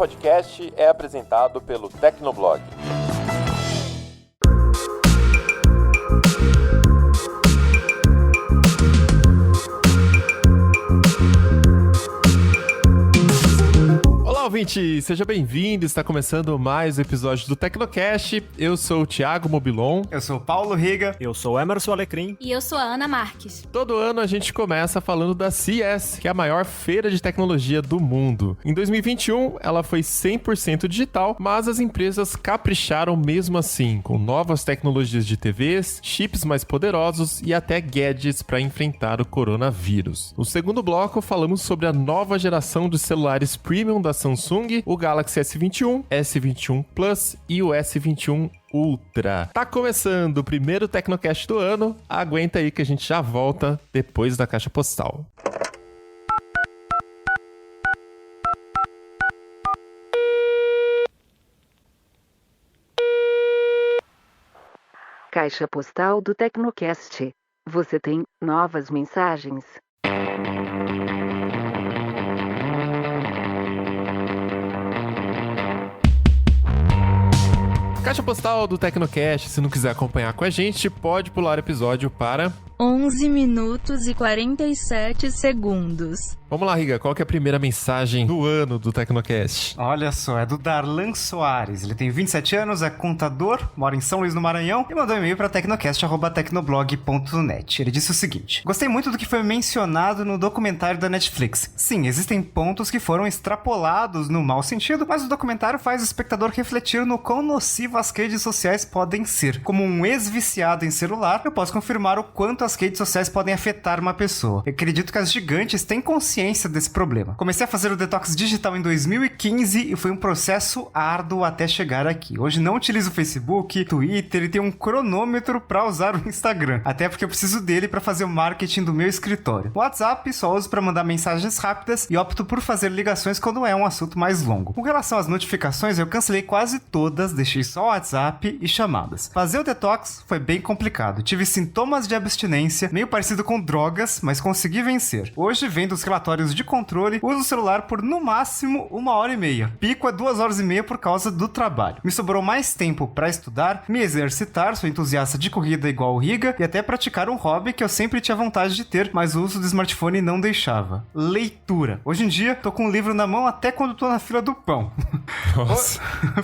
podcast é apresentado pelo Tecnoblog. Olá, ouvinte! Seja bem-vindo! Está começando mais um episódio do Tecnocast. Eu sou o Thiago Mobilon. Eu sou o Paulo Riga. Eu sou o Emerson Alecrim. E eu sou a Ana Marques. Todo ano a gente começa falando da CES, que é a maior feira de tecnologia do mundo. Em 2021, ela foi 100% digital, mas as empresas capricharam mesmo assim, com novas tecnologias de TVs, chips mais poderosos e até gadgets para enfrentar o coronavírus. No segundo bloco, falamos sobre a nova geração de celulares premium da Samsung, o Galaxy S21, S21 Plus e o S21 Ultra. Tá começando o primeiro Tecnocast do ano. Aguenta aí que a gente já volta depois da caixa postal. Caixa postal do Tecnocast. Você tem novas mensagens? Caixa postal do Tecnocast, se não quiser acompanhar com a gente, pode pular o episódio para 11 minutos e 47 segundos. Vamos lá, Riga, qual que é a primeira mensagem do ano do Tecnocast? Olha só, é do Darlan Soares. Ele tem 27 anos, é contador, mora em São Luís, no Maranhão, e mandou um e-mail para tecnocast@tecnoblog.net. Ele disse o seguinte: gostei muito do que foi mencionado no documentário da Netflix. Sim, existem pontos que foram extrapolados no mau sentido, mas o documentário faz o espectador refletir no quão nocivo as redes sociais podem ser. Como um ex-viciado em celular, eu posso confirmar o quanto as redes sociais podem afetar uma pessoa. Eu acredito que as gigantes têm consciência desse problema. Comecei a fazer o detox digital em 2015 e foi um processo árduo até chegar aqui. Hoje não utilizo o Facebook, Twitter e tenho um cronômetro para usar o Instagram, até porque eu preciso dele para fazer o marketing do meu escritório. O WhatsApp só uso para mandar mensagens rápidas e opto por fazer ligações quando é um assunto mais longo. Com relação às notificações, eu cancelei quase todas, deixei só o WhatsApp e chamadas. Fazer o detox foi bem complicado. Tive sintomas de abstinência, meio parecido com drogas, mas consegui vencer. Hoje, vendo os relatórios de controle, uso o celular por no máximo 1h30. Pico é 2h30 por causa do trabalho. Me sobrou mais tempo para estudar, me exercitar, sou entusiasta de corrida igual o Riga, e até praticar um hobby que eu sempre tinha vontade de ter, mas o uso do smartphone não deixava. Leitura. Hoje em dia, tô com um livro na mão até quando tô na fila do pão. Nossa.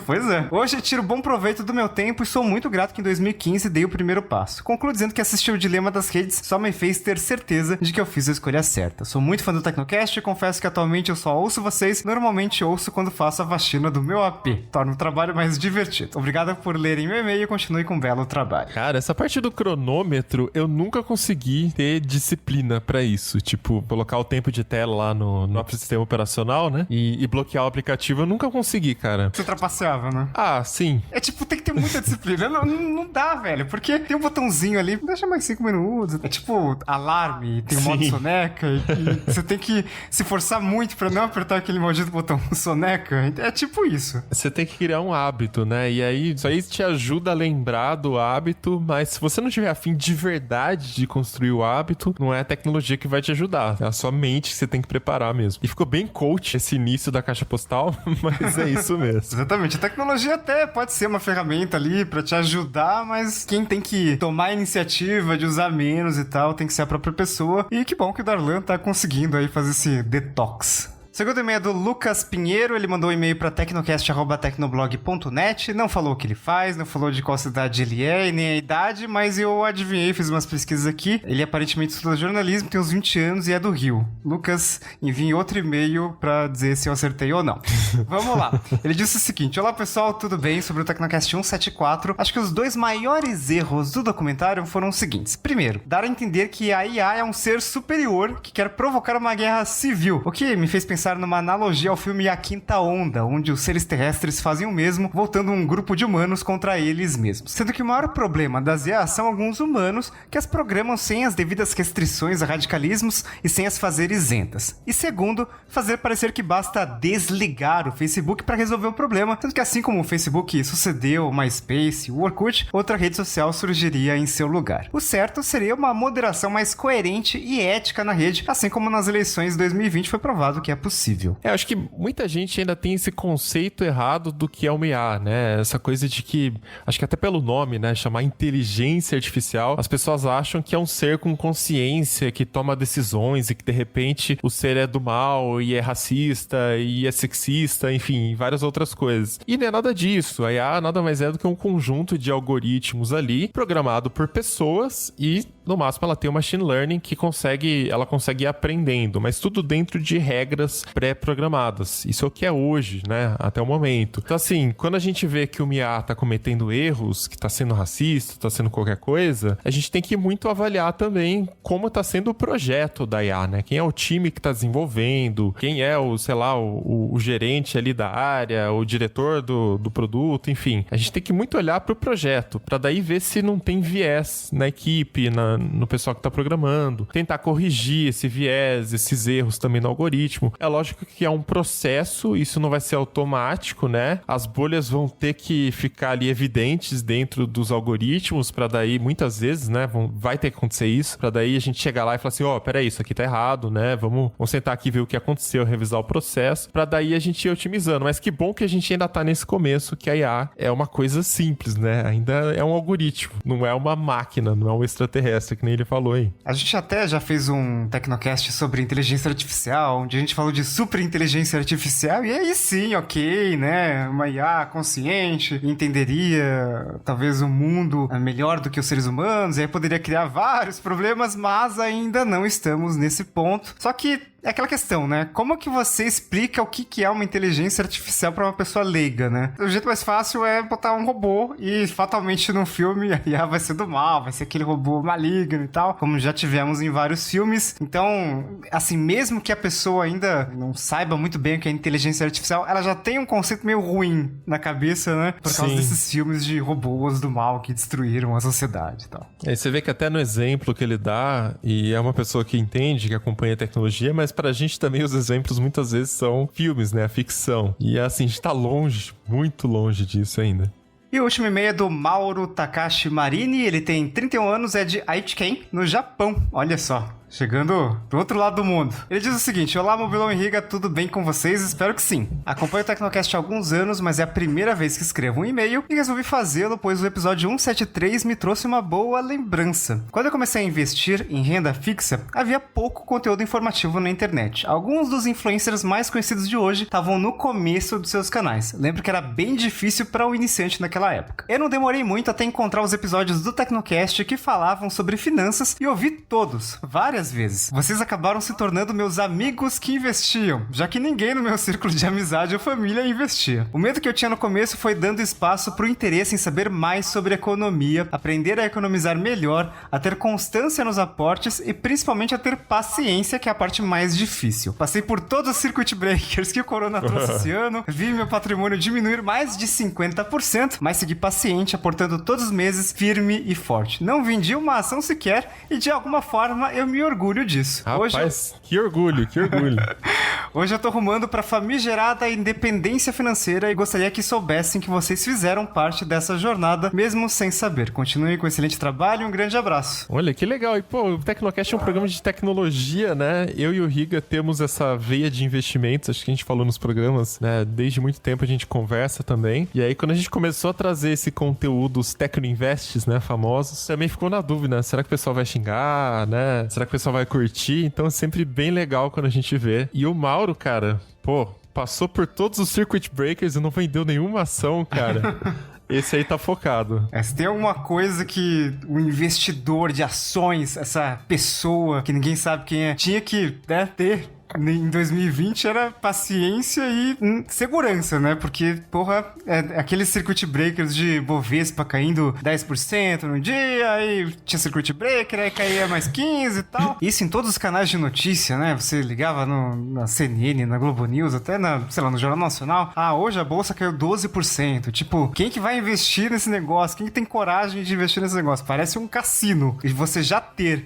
Pois é. Hoje tiro bom proveito do meu tempo e sou muito grato que em 2015 dei o primeiro passo. Concluo dizendo que assistir o Dilema das Redes só me fez ter certeza de que eu fiz a escolha certa. Sou muito fã do Tecnocast e confesso que atualmente eu só ouço vocês, normalmente ouço quando faço a faxina do meu AP. Torna o trabalho mais divertido. Obrigado por lerem meu e-mail e continue com um belo trabalho. Cara, essa parte do cronômetro, eu nunca consegui ter disciplina pra isso. Tipo, colocar o tempo de tela lá no sistema operacional, né? E bloquear o aplicativo, eu nunca consegui, cara. Você trapaceava, né? Ah, sim. É tipo, tem que ter muita disciplina. não dá, velho. Porque tem um botãozinho ali, deixa mais 5 minutos. É tipo alarme, tem o modo soneca. E você tem que se forçar muito pra não apertar aquele maldito botão soneca. É tipo isso. Você tem que criar um hábito, né? E aí, isso aí te ajuda a lembrar do hábito, mas se você não tiver a fim de verdade de construir o hábito, não é a tecnologia que vai te ajudar. É a sua mente que você tem que preparar mesmo. E ficou bem coach esse início da caixa postal, mas é isso mesmo. Exatamente. A tecnologia até pode ser uma ferramenta ali pra te ajudar, mas quem tem que tomar a iniciativa de usar menos e tal tem que ser a própria pessoa. E que bom que o Darlan tá conseguindo aí fazer esse detox. Segundo e-mail é do Lucas Pinheiro, ele mandou um e-mail para tecnocast@tecnoblog.net, não falou o que ele faz, não falou de qual cidade ele é e nem a idade, mas eu adivinhei, fiz umas pesquisas aqui. Ele aparentemente estuda jornalismo, tem uns 20 anos e é do Rio. Lucas, envie outro e-mail para dizer se eu acertei ou não. Vamos lá. Ele disse o seguinte: olá pessoal, tudo bem? Sobre o Tecnocast 174, acho que os dois maiores erros do documentário foram os seguintes. Primeiro, dar a entender que a IA é um ser superior que quer provocar uma guerra civil, o que me fez pensar numa analogia ao filme A Quinta Onda, onde os seres terrestres fazem o mesmo, voltando um grupo de humanos contra eles mesmos. Sendo que o maior problema das IA são alguns humanos que as programam sem as devidas restrições a radicalismos e sem as fazer isentas. E segundo, fazer parecer que basta desligar o Facebook para resolver o problema, tanto que assim como o Facebook sucedeu o MySpace, o Orkut, outra rede social surgiria em seu lugar. O certo seria uma moderação mais coerente e ética na rede, assim como nas eleições de 2020 foi provado que é possível. possível. Acho que muita gente ainda tem esse conceito errado do que é uma IA, né? Essa coisa de que, acho que até pelo nome, né? Chamar inteligência artificial, as pessoas acham que é um ser com consciência, que toma decisões e que de repente o ser é do mal e é racista e é sexista, enfim, várias outras coisas. E não é nada disso. A IA nada mais é do que um conjunto de algoritmos ali, programado por pessoas e, no máximo, ela tem um machine learning que ela consegue ir aprendendo, mas tudo dentro de regras pré-programadas. Isso é o que é hoje, né? Até o momento. Então, assim, quando a gente vê que o IA tá cometendo erros, que tá sendo racista, tá sendo qualquer coisa, a gente tem que muito avaliar também como tá sendo o projeto da IA, né? Quem é o time que tá desenvolvendo, quem é o, sei lá, o gerente ali da área, o diretor do produto, enfim. A gente tem que muito olhar pro projeto, pra daí ver se não tem viés na equipe, no pessoal que tá programando, tentar corrigir esse viés, esses erros também no algoritmo. É lógico que é um processo, isso não vai ser automático, né? As bolhas vão ter que ficar ali evidentes dentro dos algoritmos pra daí, muitas vezes, né? Vai ter que acontecer isso, pra daí a gente chegar lá e falar assim, peraí, isso aqui tá errado, né? Vamos sentar aqui e ver o que aconteceu, revisar o processo, pra daí a gente ir otimizando. Mas que bom que a gente ainda tá nesse começo, que a IA é uma coisa simples, né? Ainda é um algoritmo, não é uma máquina, não é um extraterrestre, que nem ele falou aí. A gente até já fez um Tecnocast sobre inteligência artificial, onde a gente falou de super inteligência artificial, e aí sim, ok, né? Uma IA consciente, entenderia talvez o mundo melhor do que os seres humanos, e aí poderia criar vários problemas, mas ainda não estamos nesse ponto. Só que é aquela questão, né? Como que você explica o que é uma inteligência artificial pra uma pessoa leiga, né? O jeito mais fácil é botar um robô e fatalmente num filme a IA vai ser do mal, vai ser aquele robô maligno e tal, como já tivemos em vários filmes. Então, assim, mesmo que a pessoa ainda não saiba muito bem o que é inteligência artificial, ela já tem um conceito meio ruim na cabeça, né? Por causa desses filmes de robôs do mal que destruíram a sociedade e tal. Aí você vê que até no exemplo que ele dá, e é uma pessoa que entende, que acompanha a tecnologia, mas pra gente também os exemplos muitas vezes são filmes, né? A ficção. E assim, a gente tá longe, muito longe disso ainda. E o último e-mail é do Mauro Takashi Marini, ele tem 31 anos, é de Aichiken, no Japão. Olha só. Chegando do outro lado do mundo. Ele diz o seguinte: olá, Mobilon e Riga, tudo bem com vocês? Espero que sim. Acompanho o Tecnocast há alguns anos, mas é a primeira vez que escrevo um e-mail e resolvi fazê-lo, pois o episódio 173 me trouxe uma boa lembrança. Quando eu comecei a investir em renda fixa, havia pouco conteúdo informativo na internet. Alguns dos influencers mais conhecidos de hoje estavam no começo dos seus canais. Lembro que era bem difícil para o iniciante naquela época. Eu não demorei muito até encontrar os episódios do Tecnocast que falavam sobre finanças e ouvi todos, várias vezes. Vocês acabaram se tornando meus amigos que investiam, já que ninguém no meu círculo de amizade ou família investia. O medo que eu tinha no começo foi dando espaço para o interesse em saber mais sobre economia, aprender a economizar melhor, a ter constância nos aportes e principalmente a ter paciência, que é a parte mais difícil. Passei por todos os circuit breakers que o corona trouxe esse ano, vi meu patrimônio diminuir mais de 50%, mas segui paciente, aportando todos os meses, firme e forte. Não vendi uma ação sequer e de alguma forma eu me orgulho disso. Rapaz, que orgulho, que orgulho. Hoje eu tô rumando pra famigerada independência financeira e gostaria que soubessem que vocês fizeram parte dessa jornada, mesmo sem saber. Continuem com um excelente trabalho e um grande abraço. Olha, que legal. E, pô, o Tecnocast é um programa de tecnologia, né? Eu e o Riga temos essa veia de investimentos, acho que a gente falou nos programas, né? Desde muito tempo a gente conversa também. E aí, quando a gente começou a trazer esse conteúdo, os Tecnoinvests, né, famosos, também ficou na dúvida, será que o pessoal vai xingar, né? Será que o pessoal vai curtir? Então é sempre bem legal quando a gente vê. E o Mauro, cara, pô, passou por todos os circuit breakers e não vendeu nenhuma ação, cara. Esse aí tá focado. Se tem alguma coisa que o investidor de ações, essa pessoa que ninguém sabe quem é, tinha que, né, ter em 2020 era paciência e segurança, né? Porque, porra, aqueles circuit breakers de Bovespa caindo 10% no dia, aí tinha circuit breaker, aí caía mais 15 e tal. Isso em todos os canais de notícia, né? Você ligava na CNN, na Globo News, até sei lá, no Jornal Nacional. Ah, hoje a bolsa caiu 12%. Tipo, quem que vai investir nesse negócio? Quem que tem coragem de investir nesse negócio? Parece um cassino. E você já ter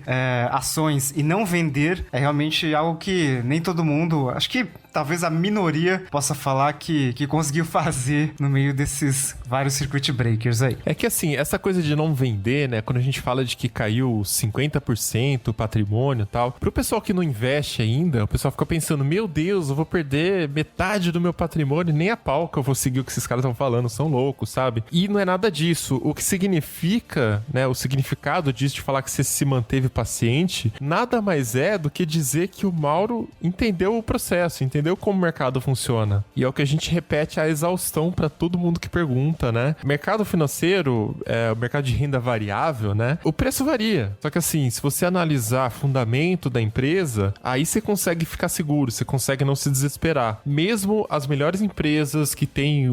ações e não vender é realmente algo que nem nem todo mundo, acho que talvez a minoria possa falar que conseguiu fazer no meio desses vários circuit breakers aí. É que assim, essa coisa de não vender, né? Quando a gente fala de que caiu 50% o patrimônio e tal, pro pessoal que não investe ainda, o pessoal fica pensando, meu Deus, eu vou perder metade do meu patrimônio, nem a pau que eu vou seguir o que esses caras estão falando, são loucos, sabe? E não é nada disso. O que significa, né? O significado disso de falar que você se manteve paciente, nada mais é do que dizer que o Mauro entendeu o processo, entendeu como o mercado funciona. E é o que a gente repete a exaustão pra todo mundo que pergunta, né? Mercado financeiro, o mercado de renda variável, né? O preço varia. Só que assim, se você analisar fundamento da empresa, aí você consegue ficar seguro, você consegue não se desesperar. Mesmo as melhores empresas que têm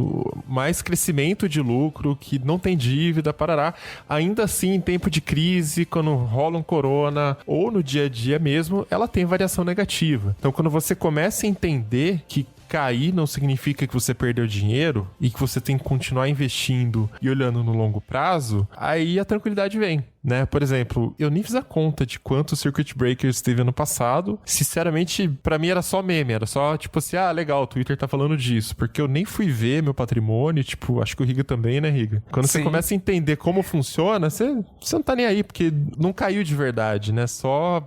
mais crescimento de lucro, que não tem dívida, parará, ainda assim, em tempo de crise, quando rola um corona, ou no dia a dia mesmo, ela tem variação negativa. Então, quando você começa a entender que cair não significa que você perdeu dinheiro e que você tem que continuar investindo e olhando no longo prazo, aí a tranquilidade vem, né? Por exemplo, eu nem fiz a conta de quantos circuit breakers teve ano passado. Sinceramente, pra mim era só meme, era só tipo assim, legal, o Twitter tá falando disso, porque eu nem fui ver meu patrimônio, tipo, acho que o Riga também, né, Riga? Quando Sim. Você começa a entender como funciona, você não tá nem aí, porque não caiu de verdade, né? É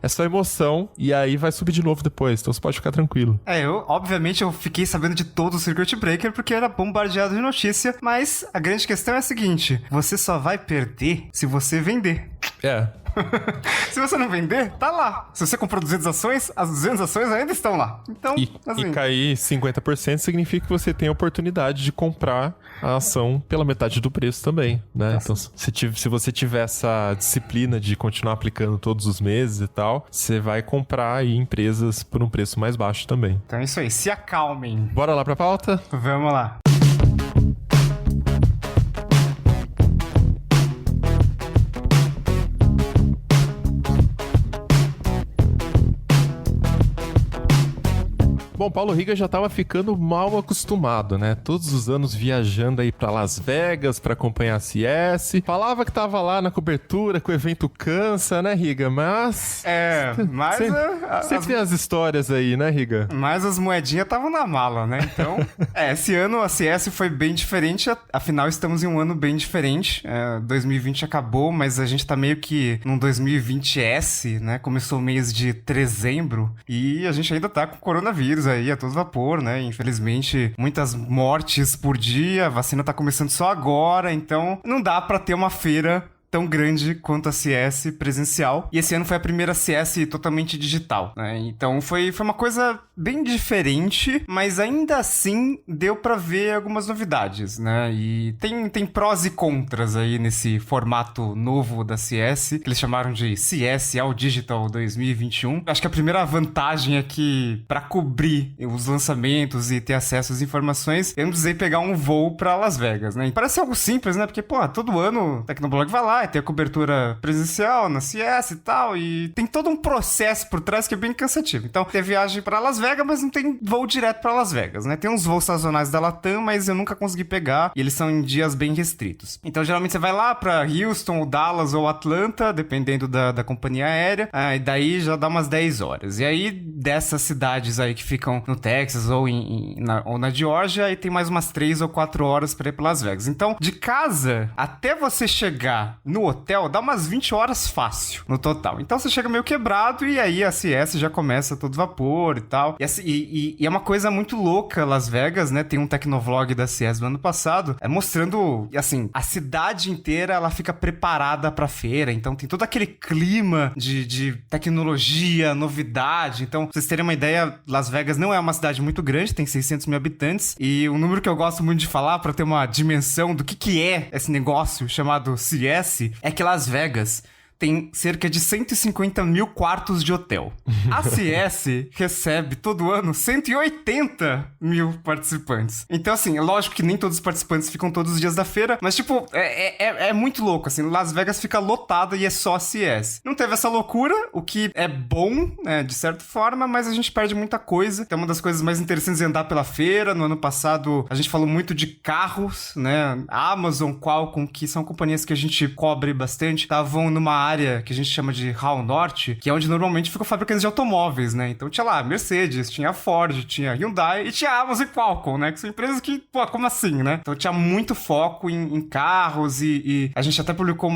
só emoção e aí vai subir de novo depois, então você pode ficar tranquilo. Obviamente eu fiquei sabendo de todo o circuit breaker porque era bombardeado de notícia, mas a grande questão é a seguinte, você só vai perder se você vender. Se você não vender, tá lá. Se você comprou 200 ações, as 200 ações ainda estão lá. Então, e cair 50% significa que você tem a oportunidade de comprar a ação pela metade do preço também, né? Então, se você tiver essa disciplina de continuar aplicando todos os meses e tal, você vai comprar aí empresas por um preço mais baixo também. Então é isso aí, se acalmem. Bora lá pra pauta? Vamos lá. Bom, Paulo Riga já tava ficando mal acostumado, né? Todos os anos viajando aí pra Las Vegas pra acompanhar a CS. Falava que tava lá na cobertura, que o evento cansa, né, Riga? Mas... mas... Sempre tem as histórias aí, né, Riga? Mas as moedinhas estavam na mala, né? Então, esse ano a CS foi bem diferente. Afinal, estamos em um ano bem diferente. 2020 acabou, mas a gente tá meio que num 2020S, né? Começou o mês de dezembro e a gente ainda tá com coronavírus aí a todo vapor, né? Infelizmente, muitas mortes por dia, a vacina tá começando só agora, então não dá pra ter uma feira tão grande quanto a CS presencial. E esse ano foi a primeira CS totalmente digital, né? Então foi uma coisa bem diferente, mas ainda assim deu pra ver algumas novidades, né? E tem prós e contras aí nesse formato novo da CS, que eles chamaram de CS All Digital 2021. Acho que a primeira vantagem é que pra cobrir os lançamentos e ter acesso às informações, eu não precisei pegar um voo pra Las Vegas, né? E parece algo simples, né? Porque, todo ano o Tecnoblog vai lá, tem a cobertura presencial na CS e tal, e tem todo um processo por trás que é bem cansativo. Então, tem viagem pra Las Vegas, mas não tem voo direto pra Las Vegas, né? Tem uns voos sazonais da Latam, mas eu nunca consegui pegar, e eles são em dias bem restritos. Então, geralmente você vai lá pra Houston, ou Dallas, ou Atlanta, dependendo da companhia aérea, e daí já dá umas 10 horas. E aí, dessas cidades aí que ficam no Texas, ou na Geórgia, aí tem mais umas 3 ou 4 horas pra ir pra Las Vegas. Então, de casa, até você chegar no hotel, dá umas 20 horas fácil no total. Então você chega meio quebrado e aí a CS já começa a todo vapor e tal. E é uma coisa muito louca Las Vegas, né? Tem um Tecnovlog da CS do ano passado, mostrando, assim, a cidade inteira ela fica preparada pra feira. Então tem todo aquele clima de tecnologia, novidade. Então, pra vocês terem uma ideia, Las Vegas não é uma cidade muito grande, tem 600 mil habitantes. E um número que eu gosto muito de falar pra ter uma dimensão do que é esse negócio chamado CS é que Las Vegas tem cerca de 150 mil quartos de hotel. A CS recebe todo ano 180 mil participantes. Então, assim, é lógico que nem todos os participantes ficam todos os dias da feira, mas, tipo, é muito louco, assim. Las Vegas fica lotada e é só CS. Não teve essa loucura, o que é bom, né, de certa forma, mas a gente perde muita coisa. Então, uma das coisas mais interessantes é andar pela feira. No ano passado, a gente falou muito de carros, né? A Amazon, Qualcomm, que são companhias que a gente cobre bastante, estavam numa área área que a gente chama de Hall Norte, que é onde normalmente ficam fabricantes de automóveis, né? Então tinha lá Mercedes, tinha Ford, tinha Hyundai e tinha Amazon e Qualcomm, né? Que são empresas que, pô, como assim, né? Então tinha muito foco em carros e a gente até publicou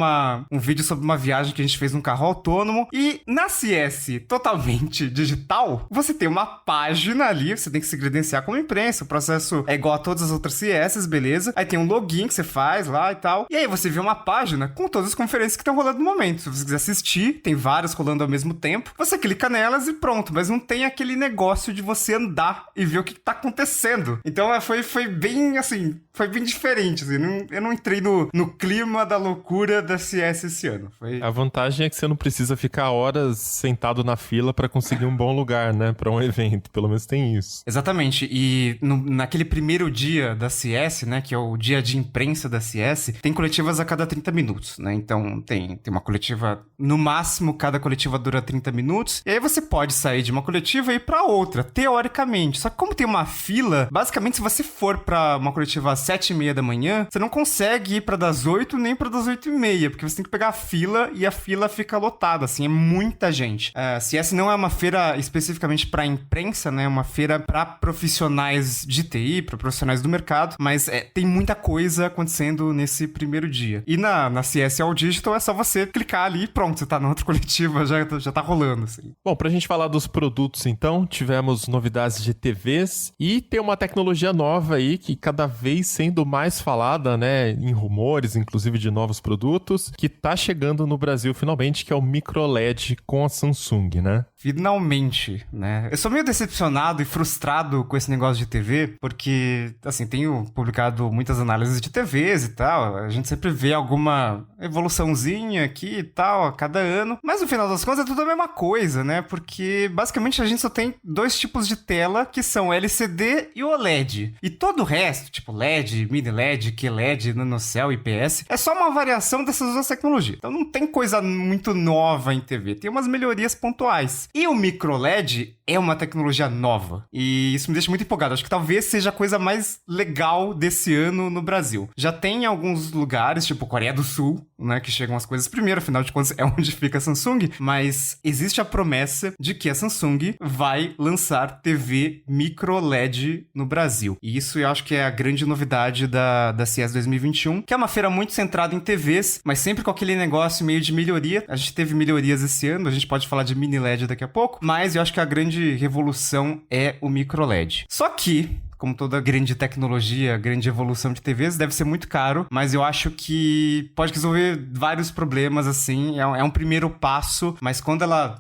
um vídeo sobre uma viagem que a gente fez num carro autônomo. E na CS totalmente digital, você tem uma página ali, você tem que se credenciar como imprensa, o processo é igual a todas as outras CSs, beleza? Aí tem um login que você faz lá e tal. E aí você vê uma página com todas as conferências que estão rolando no momento. Se você quiser assistir, tem várias rolando ao mesmo tempo, você clica nelas e pronto. Mas não tem aquele negócio de você andar e ver o que tá acontecendo. Então foi bem, assim, foi bem diferente. Assim, eu não entrei no clima da loucura da CS esse ano. A vantagem é que você não precisa ficar horas sentado na fila pra conseguir um bom lugar, né? Pra um evento. Pelo menos tem isso. Exatamente. E naquele primeiro dia da CS, né? Que é o dia de imprensa da CS, tem coletivas a cada 30 minutos, né? Então tem uma coletiva, no máximo, cada coletiva dura 30 minutos. E aí você pode sair de uma coletiva e ir pra outra, teoricamente. Só que como tem uma fila, basicamente, se você for pra uma coletiva às 7h30 da manhã, você não consegue ir pra das 8 nem pra das 8h30, porque você tem que pegar a fila e a fila fica lotada, assim, é muita gente. CS não é uma feira especificamente pra imprensa, né? É uma feira pra profissionais de TI, pra profissionais do mercado, mas tem muita coisa acontecendo nesse primeiro dia. E na CS All Digital é só você clicar ali e pronto, você tá na outra coletiva, já tá rolando, assim. Bom, pra gente falar dos produtos, então, tivemos novidades de TVs e tem uma tecnologia nova aí que cada vez sendo mais falada, né, em rumores, inclusive de novos produtos, que tá chegando no Brasil finalmente, que é o microLED com a Samsung, né? Finalmente, né? Eu sou meio decepcionado e frustrado com esse negócio de TV, porque, assim, tenho publicado muitas análises de TVs e tal, a gente sempre vê alguma evoluçãozinha aqui e tal, a cada ano, mas no final das contas é tudo a mesma coisa, né? Porque, basicamente, a gente só tem dois tipos de tela, que são LCD e OLED. E todo o resto, tipo LED, mini LED, QLED, NanoCell, IPS, é só uma variação dessas duas tecnologias. Então não tem coisa muito nova em TV, tem umas melhorias pontuais. E o microLED é uma tecnologia nova. E isso me deixa muito empolgado. Acho que talvez seja a coisa mais legal desse ano no Brasil. Já tem alguns lugares, tipo Coreia do Sul, né, que chegam as coisas primeiro, afinal de contas é onde fica a Samsung, mas existe a promessa de que a Samsung vai lançar TV microLED no Brasil. E isso eu acho que é a grande novidade da CES 2021, que é uma feira muito centrada em TVs, mas sempre com aquele negócio meio de melhoria. A gente teve melhorias esse ano, a gente pode falar de mini LED daqui a pouco, mas eu acho que a grande revolução é o microLED. Só que, como toda grande tecnologia, grande evolução de TVs, deve ser muito caro, mas eu acho que pode resolver vários problemas, assim, é um primeiro passo, mas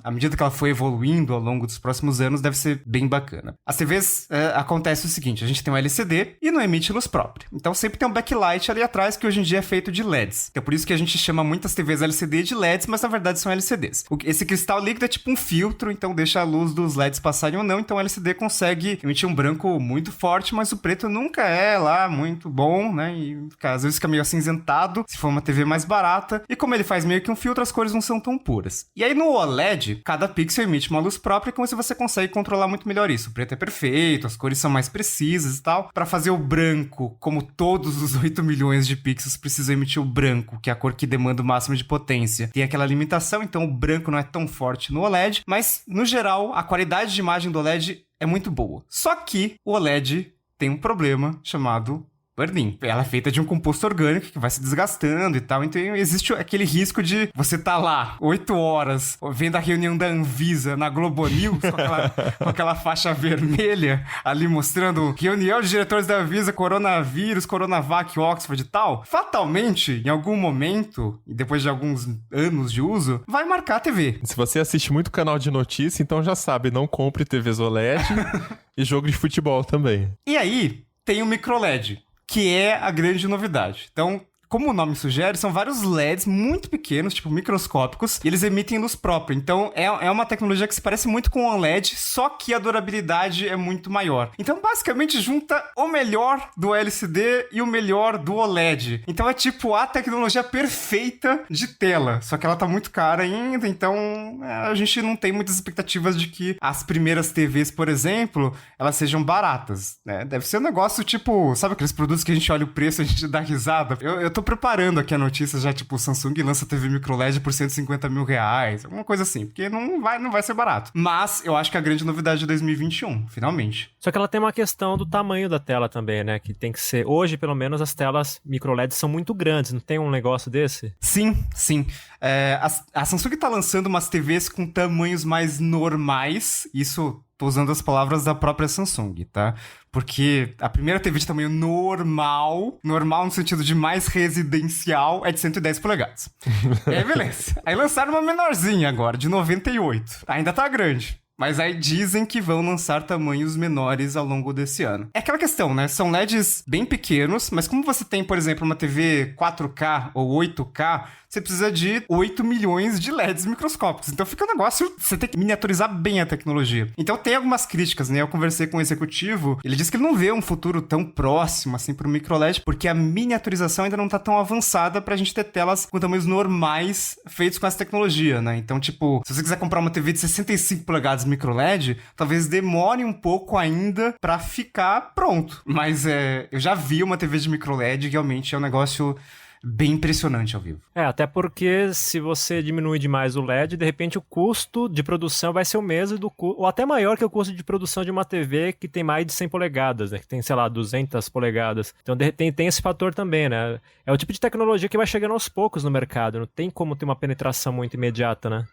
à medida que ela for evoluindo ao longo dos próximos anos, deve ser bem bacana. As TVs, acontece o seguinte, a gente tem um LCD e não emite luz própria, então sempre tem um backlight ali atrás, que hoje em dia é feito de LEDs, então por isso que a gente chama muitas TVs LCD de LEDs, mas na verdade são LCDs. Esse cristal líquido é tipo um filtro, então deixa a luz dos LEDs passarem ou não, então o LCD consegue emitir um branco muito forte, mas o preto nunca é lá muito bom, né? E às vezes fica meio acinzentado, se for uma TV mais barata. E como ele faz meio que um filtro, as cores não são tão puras. E aí no OLED, cada pixel emite uma luz própria, com isso você consegue controlar muito melhor isso. O preto é perfeito, as cores são mais precisas e tal. Para fazer o branco, como todos os 8 milhões de pixels precisam emitir o branco, que é a cor que demanda o máximo de potência. Tem aquela limitação, então o branco não é tão forte no OLED, mas no geral, a qualidade de imagem do OLED é muito boa. Só que o OLED tem um problema chamado burn-in. Ela é feita de um composto orgânico que vai se desgastando e tal, então existe aquele risco de você tá lá 8 horas vendo a reunião da Anvisa na Globo News com aquela faixa vermelha ali mostrando reunião de diretores da Anvisa, coronavírus, Coronavac, Oxford e tal. Fatalmente, em algum momento, e depois de alguns anos de uso, vai marcar a TV. Se você assiste muito canal de notícia, então já sabe, não compre TVs OLED e jogo de futebol também. E aí, tem o microLED, que é a grande novidade. Então, como o nome sugere, são vários LEDs muito pequenos, tipo microscópicos, e eles emitem luz própria. Então, é uma tecnologia que se parece muito com o OLED, só que a durabilidade é muito maior. Então, basicamente, junta o melhor do LCD e o melhor do OLED. Então, é tipo a tecnologia perfeita de tela, só que ela tá muito cara ainda, então a gente não tem muitas expectativas de que as primeiras TVs, por exemplo, elas sejam baratas, né? Deve ser um negócio tipo, sabe aqueles produtos que a gente olha o preço e a gente dá risada? Eu tô preparando aqui a notícia já, tipo, o Samsung lança TV microLED por 150 mil reais, alguma coisa assim, porque não vai ser barato. Mas eu acho que a grande novidade de 2021, finalmente. Só que ela tem uma questão do tamanho da tela também, né? Que tem que ser... Hoje, pelo menos, as telas microLED são muito grandes. Não tem um negócio desse? Sim. A Samsung tá lançando umas TVs com tamanhos mais normais. Isso, tô usando as palavras da própria Samsung, tá? Porque a primeira TV de tamanho normal no sentido de mais residencial, é de 110 polegadas. E aí, beleza. Aí lançaram uma menorzinha agora, de 98. Ainda tá grande. Mas aí dizem que vão lançar tamanhos menores ao longo desse ano. É aquela questão, né? São LEDs bem pequenos, mas como você tem, por exemplo, uma TV 4K ou 8K, você precisa de 8 milhões de LEDs microscópicos. Então fica um negócio, você tem que miniaturizar bem a tecnologia. Então tem algumas críticas, né? Eu conversei com o executivo, ele disse que ele não vê um futuro tão próximo assim pro microLED, porque a miniaturização ainda não tá tão avançada pra gente ter telas com tamanhos normais feitos com essa tecnologia, né? Então, tipo, se você quiser comprar uma TV de 65 polegadas microLED, talvez demore um pouco ainda pra ficar pronto. Mas eu já vi uma TV de microLED, realmente é um negócio bem impressionante ao vivo. Até porque se você diminuir demais o LED, de repente o custo de produção vai ser o mesmo ou até maior que o custo de produção de uma TV que tem mais de 100 polegadas, né? Que tem, sei lá, 200 polegadas. Então, de repente, tem esse fator também, né? É o tipo de tecnologia que vai chegando aos poucos no mercado. Não tem como ter uma penetração muito imediata, né?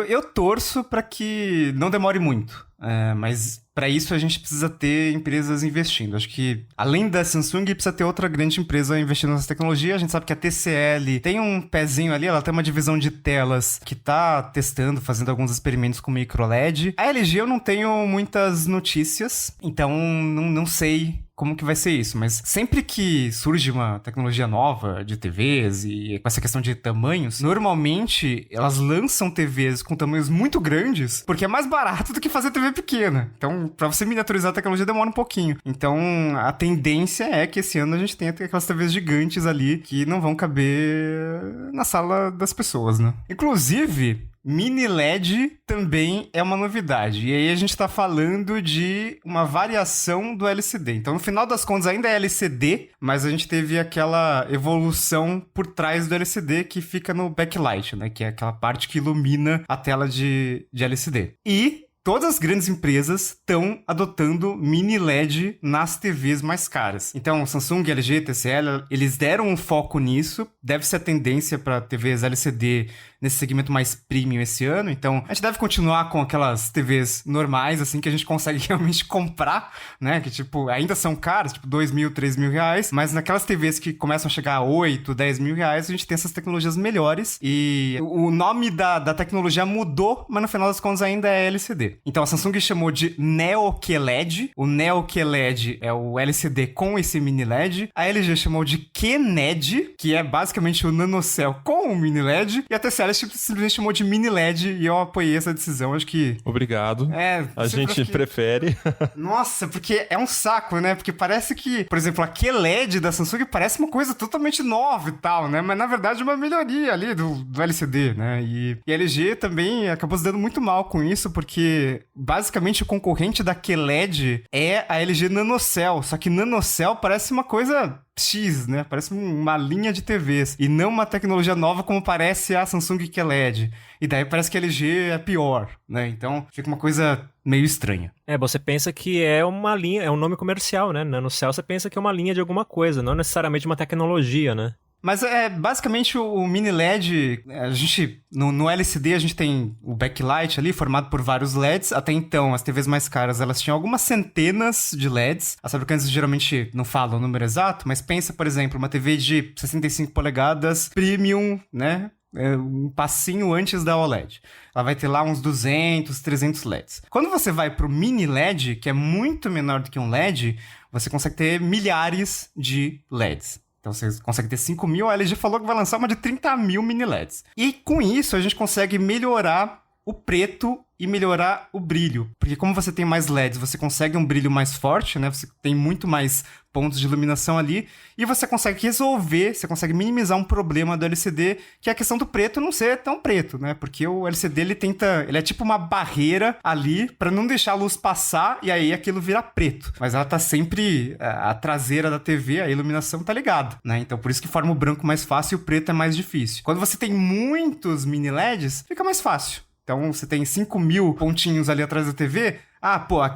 Eu torço para que não demore muito. Mas para isso a gente precisa ter empresas investindo. Acho que além da Samsung precisa ter outra grande empresa investindo nessa tecnologia. A gente sabe que a TCL tem um pezinho ali, ela tem uma divisão de telas que tá testando, fazendo alguns experimentos com microLED. A LG eu não tenho muitas notícias, então não sei como que vai ser isso, mas sempre que surge uma tecnologia nova de TVs e com essa questão de tamanhos, normalmente elas lançam TVs com tamanhos muito grandes, porque é mais barato do que fazer TV pequena. Então, pra você miniaturizar a tecnologia demora um pouquinho. Então, a tendência é que esse ano a gente tenha aquelas TVs gigantes ali que não vão caber na sala das pessoas, né? Inclusive, mini LED também é uma novidade. E aí a gente tá falando de uma variação do LCD. Então, no final das contas, ainda é LCD, mas a gente teve aquela evolução por trás do LCD que fica no backlight, né? Que é aquela parte que ilumina a tela de LCD. E todas as grandes empresas estão adotando mini LED nas TVs mais caras. Então, Samsung, LG, TCL, eles deram um foco nisso. Deve ser a tendência para TVs LCD nesse segmento mais premium esse ano. Então, a gente deve continuar com aquelas TVs normais, assim, que a gente consegue realmente comprar, né? Que, tipo, ainda são caras, tipo, 2 mil, 3 mil reais. Mas naquelas TVs que começam a chegar a 8, 10 mil reais, a gente tem essas tecnologias melhores. E o nome da tecnologia mudou, mas no final das contas ainda é LCD. Então, a Samsung chamou de Neo QLED. O Neo QLED é o LCD com esse mini LED. A LG chamou de QNED, que é basicamente o nanocell com o mini LED. E a TCL simplesmente chamou de mini LED e eu apoiei essa decisão. Acho que... Obrigado. A gente prefere. Nossa, porque é um saco, né? Porque parece que, por exemplo, a QLED da Samsung parece uma coisa totalmente nova e tal, né? Mas na verdade é uma melhoria ali do LCD, né? E a LG também acabou se dando muito mal com isso, porque basicamente o concorrente da QLED é a LG NanoCell. Só que NanoCell parece uma coisa X, né? Parece uma linha de TVs. E não uma tecnologia nova como parece a Samsung QLED. E daí parece que a LG é pior, né? Então fica uma coisa meio estranha. Você pensa que é uma linha, é um nome comercial, né? NanoCell você pensa que é uma linha de alguma coisa, não necessariamente uma tecnologia, né? Mas basicamente o mini LED, a gente, no LCD a gente tem o backlight ali formado por vários LEDs. Até então, as TVs mais caras, elas tinham algumas centenas de LEDs. As fabricantes geralmente não falam o número exato, mas pensa, por exemplo, uma TV de 65 polegadas premium, né? Um passinho antes da OLED. Ela vai ter lá uns 200, 300 LEDs. Quando você vai pro mini LED, que é muito menor do que um LED, você consegue ter milhares de LEDs. Então você consegue ter 5 mil, a LG falou que vai lançar uma de 30 mil mini LEDs. E com isso a gente consegue melhorar o preto e melhorar o brilho. Porque como você tem mais LEDs, você consegue um brilho mais forte, né? Você tem muito mais pontos de iluminação ali, e você consegue resolver, você consegue minimizar um problema do LCD, que é a questão do preto não ser tão preto, né? Porque o LCD, ele é tipo uma barreira ali pra não deixar a luz passar, e aí aquilo vira preto. Mas ela tá sempre, a traseira da TV, a iluminação tá ligada, né? Então por isso que forma o branco mais fácil e o preto é mais difícil. Quando você tem muitos mini LEDs, fica mais fácil. Então você tem 5.000 pontinhos ali atrás da TV,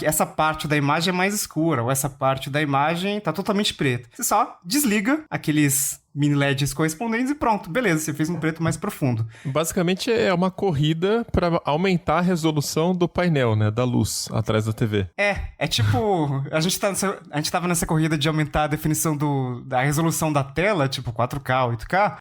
essa parte da imagem é mais escura, ou essa parte da imagem tá totalmente preta. Você só desliga aqueles mini LEDs correspondentes e pronto, beleza, você fez um preto mais profundo. Basicamente é uma corrida para aumentar a resolução do painel, né, da luz atrás da TV. É tipo, a gente tava nessa corrida de aumentar a definição da resolução da tela, tipo 4K, 8K,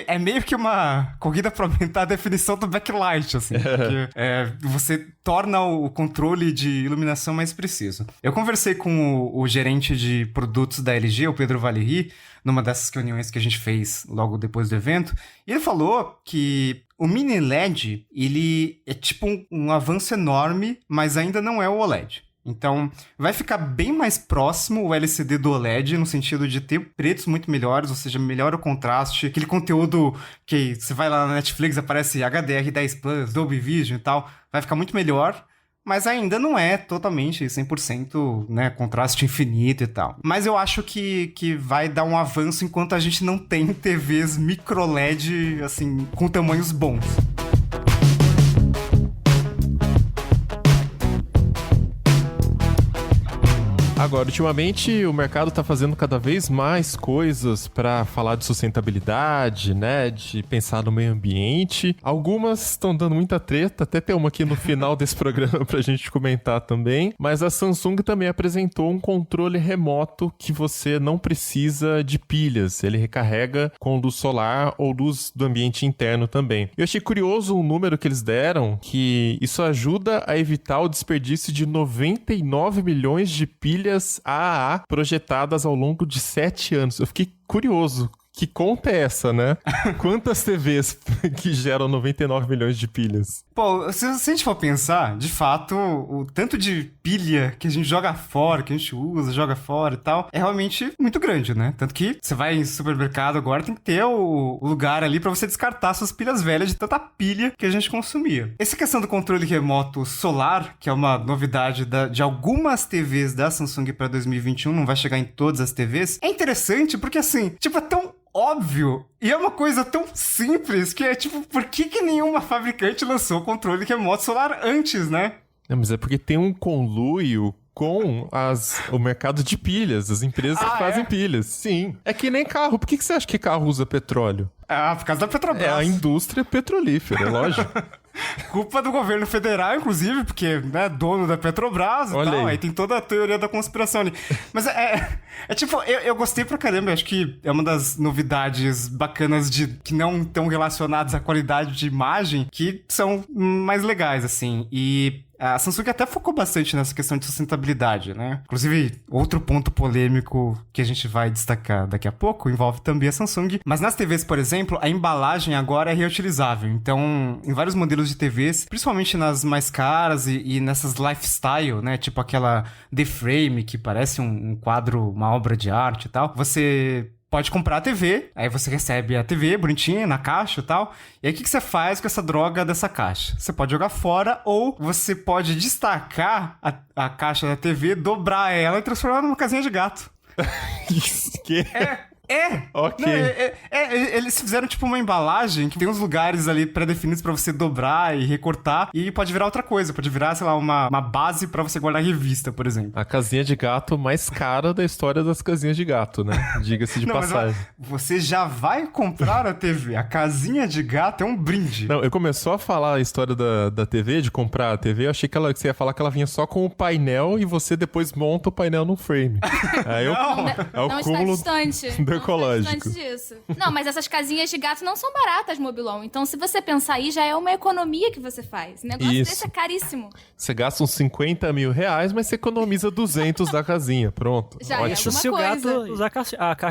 é meio que uma corrida para aumentar a definição do backlight, assim, porque você torna o controle de iluminação mais preciso. Eu conversei com o gerente de produtos da LG, o Pedro Valéry, numa dessas reuniões que a gente fez logo depois do evento, e ele falou que o mini LED, ele é tipo um avanço enorme, mas ainda não é o OLED. Então, vai ficar bem mais próximo o LCD do OLED, no sentido de ter pretos muito melhores, ou seja, melhora o contraste, aquele conteúdo que você vai lá na Netflix, aparece HDR10+, Dolby Vision e tal, vai ficar muito melhor, mas ainda não é totalmente 100%, né, contraste infinito e tal. Mas eu acho que vai dar um avanço enquanto a gente não tem TVs micro LED, assim, com tamanhos bons. Agora, ultimamente, o mercado está fazendo cada vez mais coisas para falar de sustentabilidade, né? De pensar no meio ambiente. Algumas estão dando muita treta, até tem uma aqui no final desse programa para a gente comentar também. Mas a Samsung também apresentou um controle remoto que você não precisa de pilhas. Ele recarrega com luz solar ou luz do ambiente interno também. Eu achei curioso o número que eles deram, que isso ajuda a evitar o desperdício de 99 milhões de pilhas AAA projetadas ao longo de 7 anos. Eu fiquei curioso. Que conta é essa, né? Quantas TVs que geram 99 milhões de pilhas? Pô, se a gente for pensar, de fato, o tanto de pilha que a gente joga fora, que a gente usa, joga fora e tal, é realmente muito grande, né? Tanto que você vai em supermercado agora, tem que ter o lugar ali pra você descartar suas pilhas velhas de tanta pilha que a gente consumia. Essa questão do controle remoto solar, que é uma novidade de algumas TVs da Samsung pra 2021, não vai chegar em todas as TVs, é interessante porque, assim, tipo, é tão óbvio, e é uma coisa tão simples que é tipo, por que nenhuma fabricante lançou controle remoto solar antes, né? Não, mas é porque tem um conluio com o mercado de pilhas, as empresas que fazem pilhas. Sim. É que nem carro. Por que você acha que carro usa petróleo? Por causa da Petrobras. É a indústria petrolífera, é lógico. Culpa do governo federal, inclusive, porque, né, dono da Petrobras e tal. Aí tem toda a teoria da conspiração ali. Mas tipo, eu gostei pra caramba. Eu acho que é uma das novidades bacanas que não estão relacionadas à qualidade de imagem, que são mais legais, assim. E a Samsung até focou bastante nessa questão de sustentabilidade, né? Inclusive, outro ponto polêmico que a gente vai destacar daqui a pouco envolve também a Samsung. Mas nas TVs, por exemplo, a embalagem agora é reutilizável. Então, em vários modelos de TVs, principalmente nas mais caras e nessas lifestyle, né? Tipo aquela The Frame, que parece um quadro, uma obra de arte e tal. Você pode comprar a TV, aí você recebe a TV bonitinha na caixa e tal. E aí o que você faz com essa droga dessa caixa? Você pode jogar fora ou você pode destacar a caixa da TV, dobrar ela e transformar numa casinha de gato. Que? Ok. Não, eles fizeram tipo uma embalagem que tem uns lugares ali pré-definidos pra você dobrar e recortar e pode virar outra coisa, pode virar, sei lá, uma base pra você guardar revista, por exemplo. A casinha de gato mais cara da história das casinhas de gato, né? Diga-se de passagem. Mas, você já vai comprar a TV. A casinha de gato é um brinde. Não, eu começou a falar a história da TV, de comprar a TV, eu achei que você ia falar que ela vinha só com o painel e você depois monta o painel no frame. Aí não é o Não está cúmulo distante. da ecológico. Antes disso. Não, mas essas casinhas de gato não são baratas, Mobilon. Então, se você pensar aí, já é uma economia que você faz. O negócio Isso. desse é caríssimo. Você gasta uns 50 mil reais, mas você economiza 200 da casinha. Pronto. Já é Ótimo. alguma Se o gato coisa. usar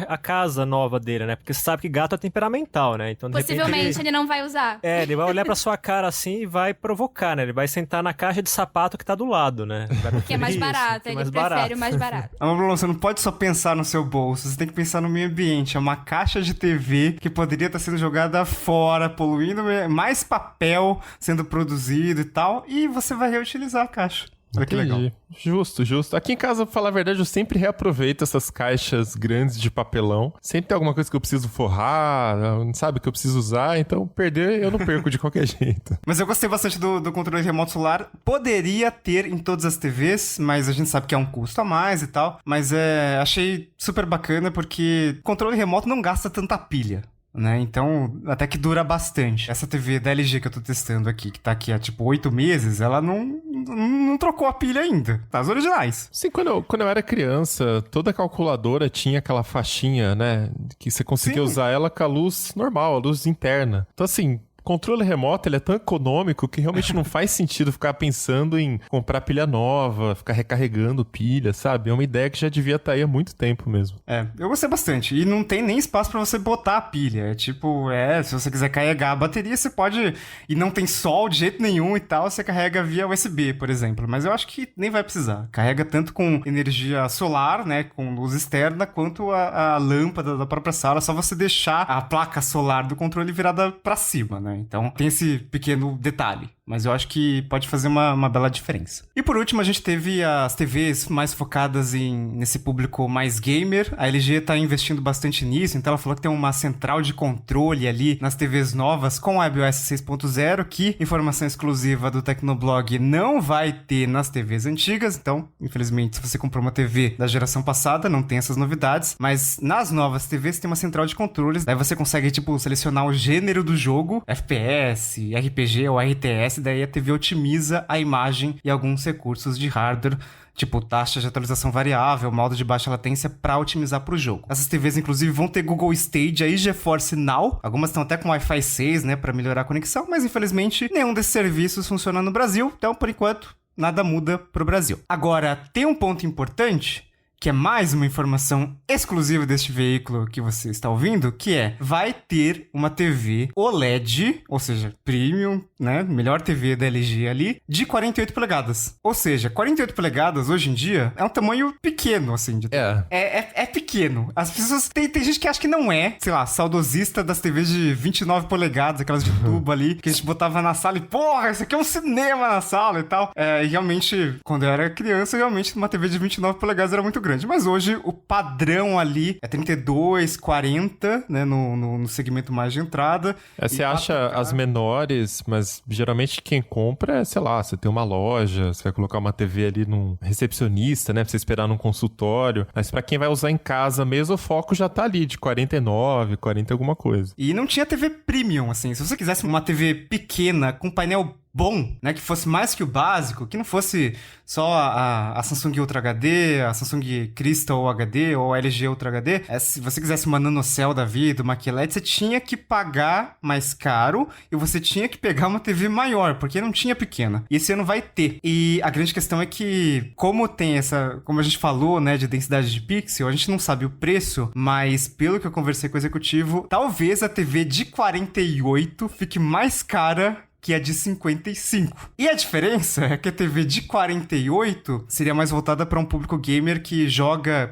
a casa nova dele, né? Porque você sabe que gato é temperamental, né? Então, de Possivelmente repente, ele não vai usar. ele vai olhar pra sua cara assim e vai provocar, né? Ele vai sentar na caixa de sapato que tá do lado, né? Que é mais barato, ele prefere o mais barato. Mas, Bruno, você não pode só pensar no seu bolso, você tem que pensar no meio ambiente. É uma caixa de TV que poderia estar sendo jogada fora, poluindo mais papel sendo produzido e tal, e você vai reutilizar a caixa. Olha que legal. Entendi. Justo, justo. Aqui em casa, pra falar a verdade, eu sempre reaproveito essas caixas grandes de papelão. Sempre tem alguma coisa que eu preciso forrar, sabe, que eu preciso usar. Então, perder, eu não perco de qualquer jeito. Mas eu gostei bastante do controle remoto solar. Poderia ter em todas as TVs, mas a gente sabe que é um custo a mais e tal. Mas achei super bacana porque controle remoto não gasta tanta pilha. Né? Então, até que dura bastante. Essa TV da LG que eu tô testando aqui, que tá aqui há tipo 8 meses, ela não trocou a pilha ainda. Tá as originais. Sim, quando eu era criança, toda calculadora tinha aquela faixinha, né? Que você conseguia usar ela com a luz normal, a luz interna. Então, assim, controle remoto, ele é tão econômico que realmente não faz sentido ficar pensando em comprar pilha nova, ficar recarregando pilha, sabe? É uma ideia que já devia estar aí há muito tempo mesmo. Eu gostei bastante. E não tem nem espaço pra você botar a pilha. É tipo, se você quiser carregar a bateria, você pode... E não tem sol de jeito nenhum e tal, você carrega via USB, por exemplo. Mas eu acho que nem vai precisar. Carrega tanto com energia solar, né, com luz externa, quanto a lâmpada da própria sala. Só você deixar a placa solar do controle virada pra cima, né? Então tem esse pequeno detalhe. Mas eu acho que pode fazer uma bela diferença. E por último, a gente teve as TVs mais focadas nesse público mais gamer. A LG tá investindo bastante nisso, então ela falou que tem uma central de controle ali nas TVs novas com a iOS 6.0, que, informação exclusiva do Tecnoblog, não vai ter nas TVs antigas. Então, infelizmente, se você comprou uma TV da geração passada, não tem essas novidades. Mas nas novas TVs tem uma central de controles. Daí você consegue, tipo, selecionar o gênero do jogo, FPS, RPG ou RTS. Daí a TV otimiza a imagem e alguns recursos de hardware, tipo taxa de atualização variável, modo de baixa latência, para otimizar para o jogo. Essas TVs, inclusive, vão ter Google Stadia e GeForce Now. Algumas estão até com Wi-Fi 6, né, para melhorar a conexão, mas infelizmente nenhum desses serviços funciona no Brasil. Então, por enquanto, nada muda pro Brasil. Agora, tem um ponto importante, que é mais uma informação exclusiva deste veículo que você está ouvindo, que vai ter uma TV OLED, ou seja, Premium, né, melhor TV da LG ali, de 48 polegadas. Ou seja, 48 polegadas hoje em dia é um tamanho pequeno, assim, de TV. É pequeno. As pessoas, tem gente que acha que não é, sei lá, saudosista das TVs de 29 polegadas, aquelas de tubo ali, que a gente botava na sala e, porra, isso aqui é um cinema na sala e tal. E realmente, quando eu era criança, realmente uma TV de 29 polegadas era muito grande. Mas hoje o padrão ali é 32, 40, né, no segmento mais de entrada. Você acha as menores, mas geralmente quem compra é, sei lá, você tem uma loja, você vai colocar uma TV ali num recepcionista, né, pra você esperar num consultório. Mas pra quem vai usar em casa mesmo, o foco já tá ali de 49, 40 alguma coisa. E não tinha TV premium, assim. Se você quisesse uma TV pequena com painel bom, né, que fosse mais que o básico, que não fosse só a Samsung Ultra HD, a Samsung Crystal HD ou a LG Ultra HD, se você quisesse uma NanoCell da vida, uma QLED, você tinha que pagar mais caro e você tinha que pegar uma TV maior, porque não tinha pequena. E esse ano vai ter. E a grande questão é que, como tem como a gente falou, né, de densidade de pixel, a gente não sabe o preço, mas pelo que eu conversei com o executivo, talvez a TV de 48 fique mais cara que é de 55. E a diferença é que a TV de 48 seria mais voltada para um público gamer que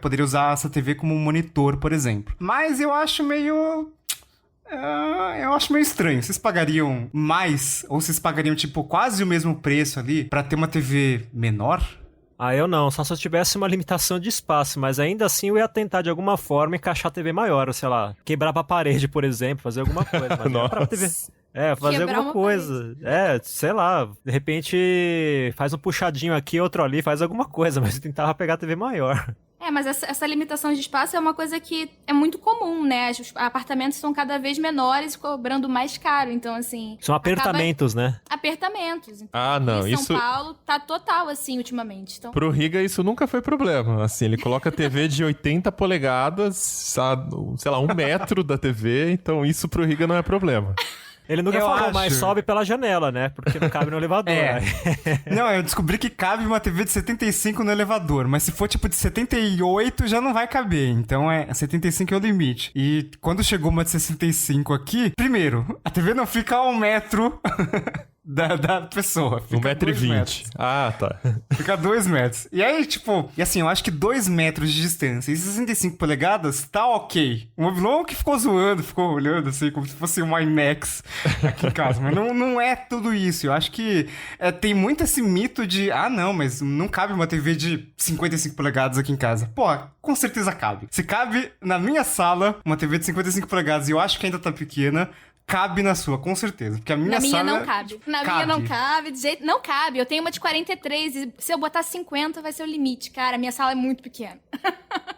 poderia usar essa TV como um monitor, por exemplo. Mas eu acho meio estranho. Vocês pagariam mais? Ou vocês pagariam, tipo, quase o mesmo preço ali para ter uma TV menor? Eu não, só se eu tivesse uma limitação de espaço, mas ainda assim eu ia tentar de alguma forma encaixar a TV maior, ou sei lá, quebrar pra parede, por exemplo, fazer alguma coisa. Mas Nossa. Pra TV... fazer Quebrar alguma uma coisa. Sei lá, de repente faz um puxadinho aqui, outro ali, faz alguma coisa, mas eu tentava pegar a TV maior. Mas essa limitação de espaço é uma coisa que é muito comum, né? Os apartamentos estão cada vez menores, cobrando mais caro. Então, assim... São apertamentos, né? Apertamentos. Então, Ah, não, em São isso... Paulo tá total, assim, ultimamente. Então... Pro Riga isso nunca foi problema. Assim, ele coloca a TV de 80 polegadas, sei lá, 1 metro da TV, então isso pro Riga não é problema. Ele nunca falou, mas sobe pela janela, né? Porque não cabe no elevador. Não, eu descobri que cabe uma TV de 75 no elevador, mas se for tipo de 78 já não vai caber. Então 75 é o limite. E quando chegou uma de 65 aqui, primeiro, a TV não fica a 1 metro da pessoa. Fica 1,20 m. Ah, tá. Fica 2 metros. E aí, tipo... E assim, eu acho que 2 metros de distância e 65 polegadas tá ok. O Mobilon que ficou zoando, ficou olhando assim, como se fosse um IMAX aqui em casa. Mas não é tudo isso. Eu acho que tem muito esse mito de... Ah, não, mas não cabe uma TV de 55 polegadas aqui em casa. Pô, com certeza cabe. Se cabe na minha sala uma TV de 55 polegadas e eu acho que ainda tá pequena... Cabe na sua, com certeza. Porque a minha sala... não cabe. Minha não cabe, de jeito... Não cabe. Eu tenho uma de 43 e se eu botar 50 vai ser o limite. Cara, minha sala é muito pequena.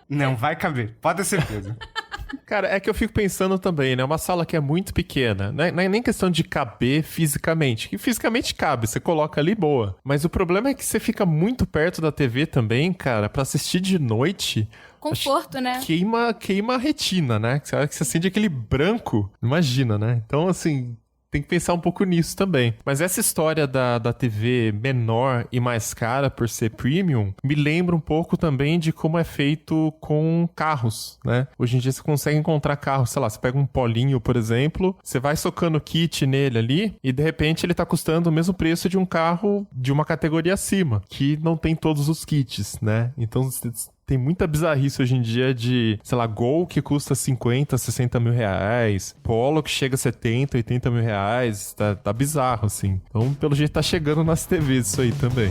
Não, vai caber. Pode ter certeza. Cara, é que eu fico pensando também, né? Uma sala que é muito pequena, né? Não é nem questão de caber fisicamente. Que fisicamente cabe, você coloca ali, boa. Mas o problema é que você fica muito perto da TV também, cara, pra assistir de noite... Conforto, né? Queima a retina, né? Você acende aquele branco, imagina, né? Então, assim, tem que pensar um pouco nisso também. Mas essa história da TV menor e mais cara por ser premium, me lembra um pouco também de como é feito com carros, né? Hoje em dia você consegue encontrar carros, sei lá, você pega um Polinho, por exemplo, você vai socando kit nele ali e de repente ele tá custando o mesmo preço de um carro de uma categoria acima, que não tem todos os kits, né? Então, tem muita bizarrice hoje em dia de, sei lá, Gol que custa 50, 60 mil reais, Polo que chega a 70, 80 mil reais, tá bizarro, assim. Então, pelo jeito, tá chegando nas TVs isso aí também.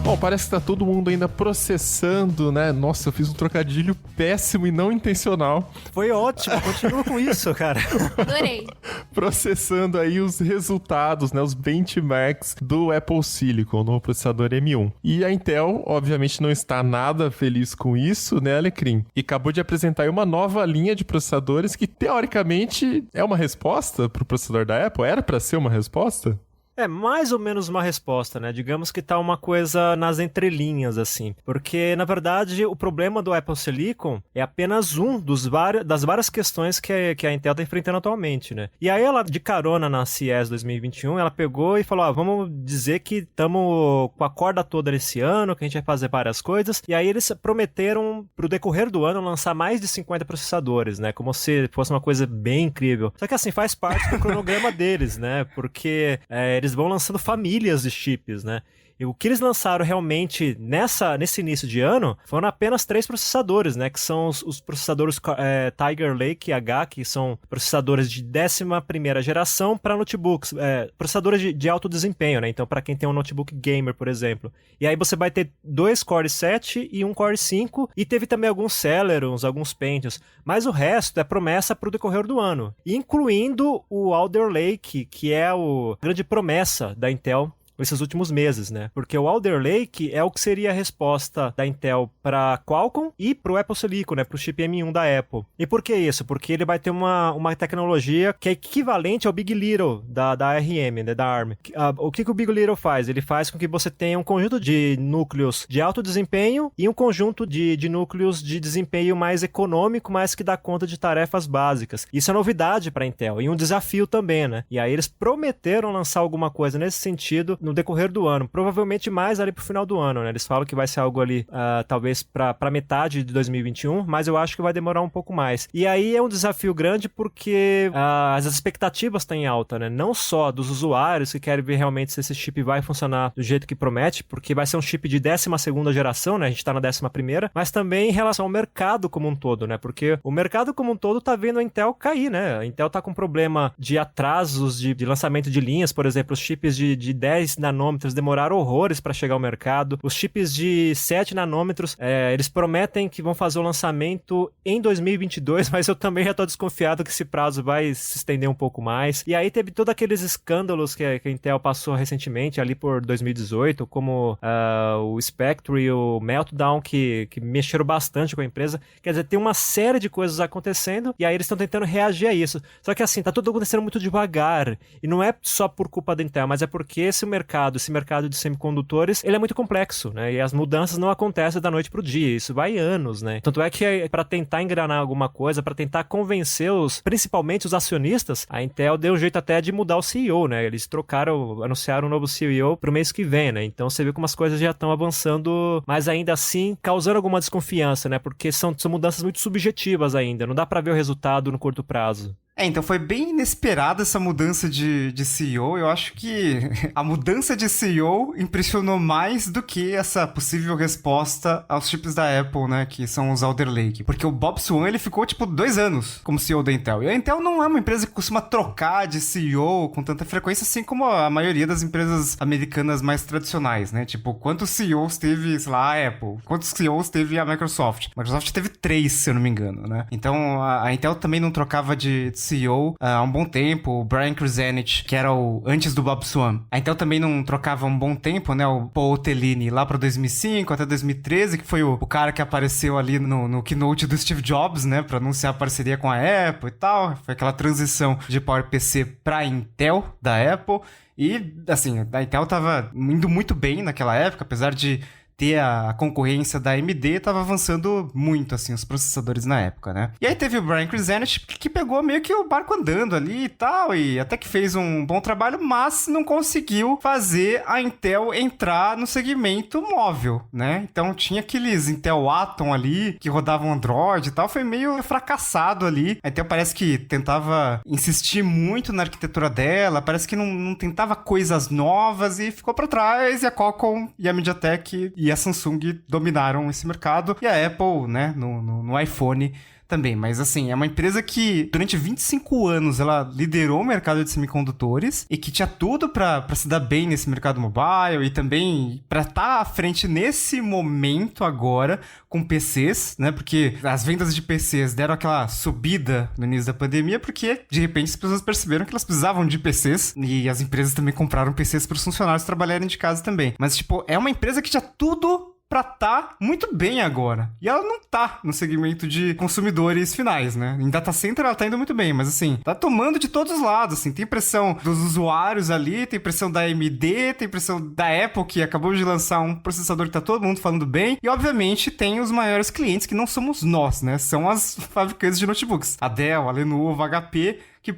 Bom, parece que tá todo mundo ainda processando, né? Nossa, eu fiz um trocadilho péssimo e não intencional. Foi ótimo, continua com isso, cara. Adorei. Processando aí os resultados, né? Os benchmarks do Apple Silicon no processador M1. E a Intel, obviamente, não está nada feliz com isso, né, Alecrim? E acabou de apresentar aí uma nova linha de processadores que, teoricamente, é uma resposta pro processador da Apple? Era para ser uma resposta? É mais ou menos uma resposta, né? Digamos que tá uma coisa nas entrelinhas, assim. Porque, na verdade, o problema do Apple Silicon é apenas um das várias questões que a Intel tá enfrentando atualmente, né? E aí ela, de carona na CES 2021, ela pegou e falou, vamos dizer que estamos com a corda toda nesse ano, que a gente vai fazer várias coisas. E aí eles prometeram, pro decorrer do ano, lançar mais de 50 processadores, né? Como se fosse uma coisa bem incrível. Só que, assim, faz parte do cronograma deles, né? Porque eles vão lançando famílias de chips, né? E o que eles lançaram realmente nesse início de ano foram apenas 3 processadores, né? Que são os processadores Tiger Lake H, que são processadores de 11ª geração para notebooks, processadores de alto desempenho, né? Então, para quem tem um notebook gamer, por exemplo. E aí você vai ter 2 Core 7 e 1 Core 5, e teve também alguns Celerons, alguns Pentiums, mas o resto é promessa para o decorrer do ano, incluindo o Alder Lake, que é a grande promessa da Intel esses últimos meses, né? Porque o Alder Lake é o que seria a resposta da Intel para Qualcomm e para o Apple Silicon, né? Para o chip M1 da Apple. E por que isso? Porque ele vai ter uma tecnologia que é equivalente ao Big Little da ARM, né? Da ARM. O que o Big Little faz? Ele faz com que você tenha um conjunto de núcleos de alto desempenho e um conjunto de núcleos de desempenho mais econômico, mas que dá conta de tarefas básicas. Isso é novidade para a Intel e um desafio também, né? E aí eles prometeram lançar alguma coisa nesse sentido no decorrer do ano, provavelmente mais ali pro final do ano, né? Eles falam que vai ser algo ali, talvez pra metade de 2021, mas eu acho que vai demorar um pouco mais. E aí é um desafio grande porque as expectativas estão em alta, né? Não só dos usuários que querem ver realmente se esse chip vai funcionar do jeito que promete, porque vai ser um chip de 12ª geração, né? A gente tá na 11ª, mas também em relação ao mercado como um todo, né? Porque o mercado como um todo tá vendo a Intel cair, né? A Intel tá com problema de atrasos de lançamento de linhas, por exemplo, os chips de 10 6 nanômetros demoraram horrores para chegar ao mercado. Os chips de 7 nanômetros, eles prometem que vão fazer o lançamento em 2022, mas eu também já tô desconfiado que esse prazo vai se estender um pouco mais. E aí teve todos aqueles escândalos que a Intel passou recentemente, ali por 2018, como o Spectre e o Meltdown, que mexeram bastante com a empresa. Quer dizer, tem uma série de coisas acontecendo, e aí eles estão tentando reagir a isso. Só que assim, tá tudo acontecendo muito devagar, e não é só por culpa da Intel, mas é porque esse mercado de semicondutores, ele é muito complexo, né? E as mudanças não acontecem da noite pro dia, isso vai anos, né? Tanto é que para tentar engrenar alguma coisa, para tentar convencer principalmente os acionistas, a Intel deu um jeito até de mudar o CEO, né? Eles anunciaram um novo CEO pro mês que vem, né? Então você vê como as coisas já estão avançando, mas ainda assim causando alguma desconfiança, né? Porque são mudanças muito subjetivas ainda, não dá para ver o resultado no curto prazo. Então foi bem inesperada essa mudança de CEO. Eu acho que a mudança de CEO impressionou mais do que essa possível resposta aos chips da Apple, né, que são os Alder Lake. Porque o Bob Swan, ele ficou, 2 anos como CEO da Intel. E a Intel não é uma empresa que costuma trocar de CEO com tanta frequência, assim como a maioria das empresas americanas mais tradicionais, né? Quantos CEOs teve, sei lá, a Apple? Quantos CEOs teve a Microsoft? A Microsoft teve 3, se eu não me engano, né? Então, a Intel também não trocava de CEO há um bom tempo, o Brian Krzanich, que era antes do Bob Swan. A Intel também não trocava há um bom tempo, né? O Paul Otellini, lá para 2005 até 2013, que foi o cara que apareceu ali no keynote do Steve Jobs, né? Para anunciar a parceria com a Apple e tal. Foi aquela transição de PowerPC para Intel da Apple. E, assim, a Intel tava indo muito bem naquela época, apesar de ter a concorrência da AMD, tava avançando muito, assim, os processadores na época, né? E aí teve o Brian Krzanich, que pegou meio que o barco andando ali e tal, e até que fez um bom trabalho, mas não conseguiu fazer a Intel entrar no segmento móvel, né? Então tinha aqueles Intel Atom ali, que rodavam Android e tal, foi meio fracassado ali. A Intel parece que tentava insistir muito na arquitetura dela, parece que não tentava coisas novas e ficou pra trás, e a Qualcomm e a MediaTek e a Samsung dominaram esse mercado, e a Apple, né, no iPhone também. Mas, assim, é uma empresa que durante 25 anos ela liderou o mercado de semicondutores e que tinha tudo pra se dar bem nesse mercado mobile e também pra estar à frente nesse momento agora com PCs, né? Porque as vendas de PCs deram aquela subida no início da pandemia porque, de repente, as pessoas perceberam que elas precisavam de PCs e as empresas também compraram PCs para os funcionários trabalharem de casa também. Mas, é uma empresa que tinha tudo pra tá muito bem agora. E ela não tá no segmento de consumidores finais, né? Em data center ela tá indo muito bem, mas assim, tá tomando de todos os lados, assim. Tem pressão dos usuários ali, tem pressão da AMD, tem pressão da Apple, que acabou de lançar um processador que tá todo mundo falando bem. E, obviamente, tem os maiores clientes, que não somos nós, né? São as fabricantes de notebooks. A Dell, a Lenovo, a HP, que,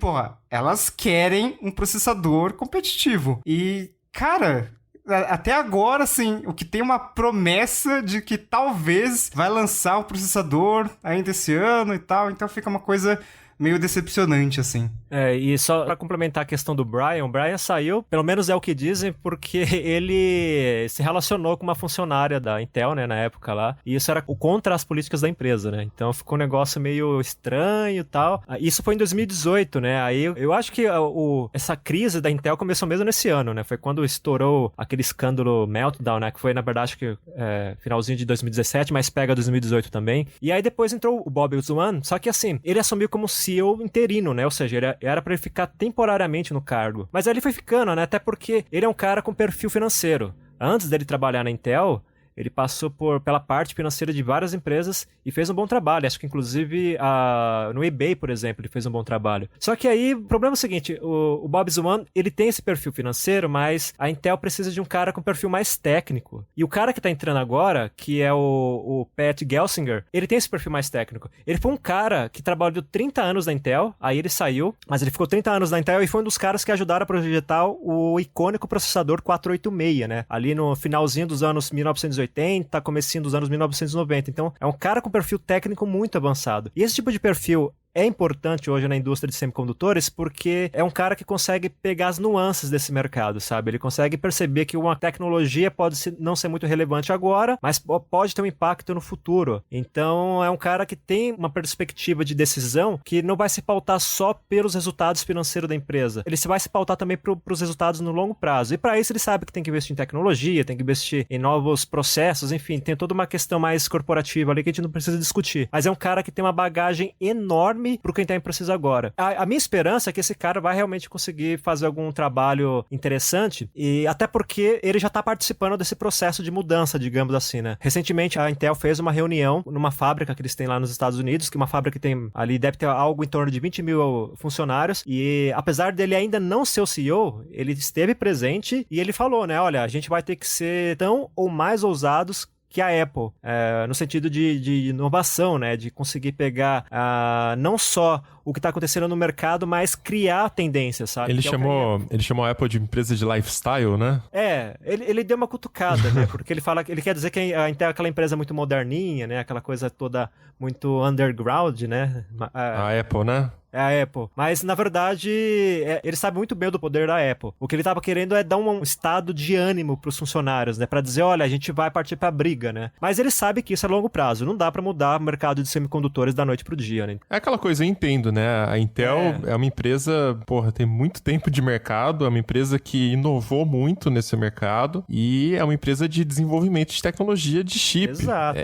elas querem um processador competitivo. E, cara, até agora, assim, o que tem uma promessa de que talvez vai lançar o processador ainda esse ano e tal, então fica uma coisa meio decepcionante, assim. E só pra complementar a questão do Brian, o Brian saiu, pelo menos é o que dizem, porque ele se relacionou com uma funcionária da Intel, né, na época lá, e isso era contra as políticas da empresa, né, então ficou um negócio meio estranho e tal. Isso foi em 2018, né, aí eu acho que essa crise da Intel começou mesmo nesse ano, né, foi quando estourou aquele escândalo Meltdown, né, que foi, na verdade, finalzinho de 2017, mas pega 2018 também, e aí depois entrou o Bob Swan, só que assim, ele assumiu como CEO interino, né, ou seja, era pra ele ficar temporariamente no cargo. Mas aí ele foi ficando, né? Até porque ele é um cara com perfil financeiro. Antes dele trabalhar na Intel, ele passou pela parte financeira de várias empresas e fez um bom trabalho. Acho que, inclusive, no eBay, por exemplo, ele fez um bom trabalho. Só que aí, o problema é o seguinte, o Bob Swan, ele tem esse perfil financeiro, mas a Intel precisa de um cara com perfil mais técnico. E o cara que tá entrando agora, que é o Pat Gelsinger, ele tem esse perfil mais técnico. Ele foi um cara que trabalhou 30 anos na Intel, aí ele saiu, mas ele ficou 30 anos na Intel e foi um dos caras que ajudaram a projetar o icônico processador 486, né? Ali no finalzinho dos anos 1980, comecinho dos anos 1990. Então, é um cara com perfil técnico muito avançado. E esse tipo de perfil é importante hoje na indústria de semicondutores porque é um cara que consegue pegar as nuances desse mercado, sabe? Ele consegue perceber que uma tecnologia pode não ser muito relevante agora, mas pode ter um impacto no futuro. Então, é um cara que tem uma perspectiva de decisão que não vai se pautar só pelos resultados financeiros da empresa. Ele vai se pautar também para os resultados no longo prazo. E para isso ele sabe que tem que investir em tecnologia, tem que investir em novos processos, enfim, tem toda uma questão mais corporativa ali que a gente não precisa discutir. Mas é um cara que tem uma bagagem enorme pro que a Intel precisa agora. A minha esperança é que esse cara vai realmente conseguir fazer algum trabalho interessante, e até porque ele já tá participando desse processo de mudança, digamos assim, né? Recentemente a Intel fez uma reunião numa fábrica que eles têm lá nos Estados Unidos, que é uma fábrica que tem ali, deve ter algo em torno de 20 mil funcionários, e apesar dele ainda não ser o CEO, ele esteve presente e ele falou, né, olha, a gente vai ter que ser tão ou mais ousados que a Apple, no sentido de inovação, né, de conseguir pegar não só o que está acontecendo no mercado, mas criar tendências, sabe? Ele chamou a Apple de empresa de lifestyle, né? Ele deu uma cutucada, né, porque ele quer dizer que a Intel é aquela empresa muito moderninha, né, aquela coisa toda muito underground, né? A Apple, né? É a Apple. Mas, na verdade, ele sabe muito bem do poder da Apple. O que ele estava querendo é dar um estado de ânimo pros funcionários, né? Pra dizer, olha, a gente vai partir pra briga, né? Mas ele sabe que isso é longo prazo. Não dá pra mudar o mercado de semicondutores da noite pro dia, né? É aquela coisa, eu entendo, né? A Intel é uma empresa, tem muito tempo de mercado, é uma empresa que inovou muito nesse mercado e é uma empresa de desenvolvimento de tecnologia de chip. Exato.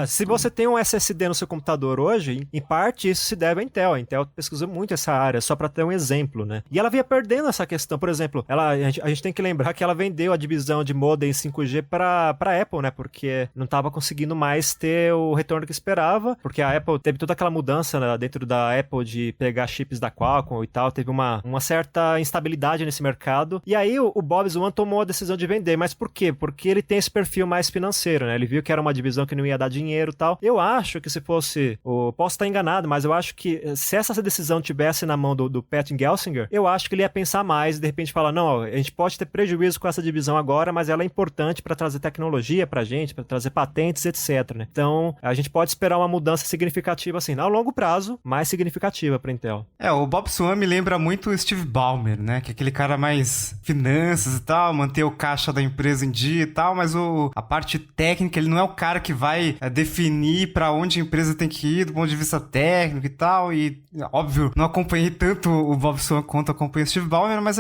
Se você tem um SSD no seu computador hoje, em parte isso se deve à Intel. A Intel pesquisou muito essa área, só pra ter um exemplo, né? E ela vinha perdendo essa questão. Por exemplo, a gente tem que lembrar que ela vendeu a divisão de modem 5G pra Apple, né? Porque não tava conseguindo mais ter o retorno que esperava, porque a Apple teve toda aquela mudança, né, dentro da Apple de pegar chips da Qualcomm e tal, teve uma certa instabilidade nesse mercado. E aí o Bob Swan tomou a decisão de vender. Mas por quê? Porque ele tem esse perfil mais financeiro, né? Ele viu que era uma divisão que não ia dar dinheiro e tal. Eu acho que se fosse... Posso estar enganado, mas eu acho que se essa decisão tivesse na mão do Pat Gelsinger, eu acho que ele ia pensar mais e de repente falar, não, a gente pode ter prejuízo com essa divisão agora, mas ela é importante para trazer tecnologia pra gente, para trazer patentes, etc, né? Então, a gente pode esperar uma mudança significativa, assim, a longo prazo, mais significativa pra Intel. O Bob Swan me lembra muito o Steve Ballmer, né? Que é aquele cara mais finanças e tal, manter o caixa da empresa em dia e tal, mas a parte técnica, ele não é o cara que vai definir pra onde a empresa tem que ir do ponto de vista técnico e tal, e óbvio, não acompanhei tanto o Bob Swan quanto acompanhei o Steve Ballmer, mas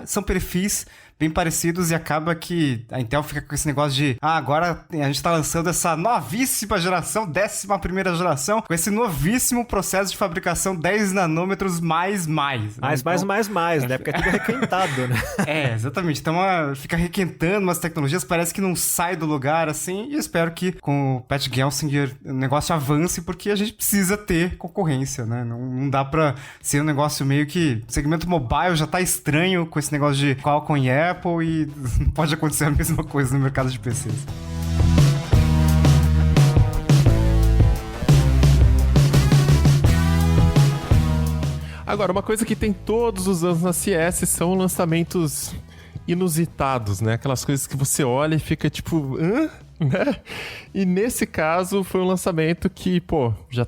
são perfis bem parecidos e acaba que a Intel fica com esse negócio de agora a gente tá lançando essa novíssima geração, 11ª geração, com esse novíssimo processo de fabricação 10 nanômetros mais, né? Mais, né? Porque é tudo requentado, né? Exatamente. Então fica requentando umas tecnologias, parece que não sai do lugar, assim, e eu espero que com o Pat Gelsinger o negócio avance, porque a gente precisa ter concorrência, né? Não dá pra ser um negócio meio que... O segmento mobile já tá estranho com esse negócio de Qualcomm e Apple, e pode acontecer a mesma coisa no mercado de PCs. Agora, uma coisa que tem todos os anos na CS são lançamentos inusitados, né? Aquelas coisas que você olha e fica tipo... hã? Né? E nesse caso foi um lançamento que,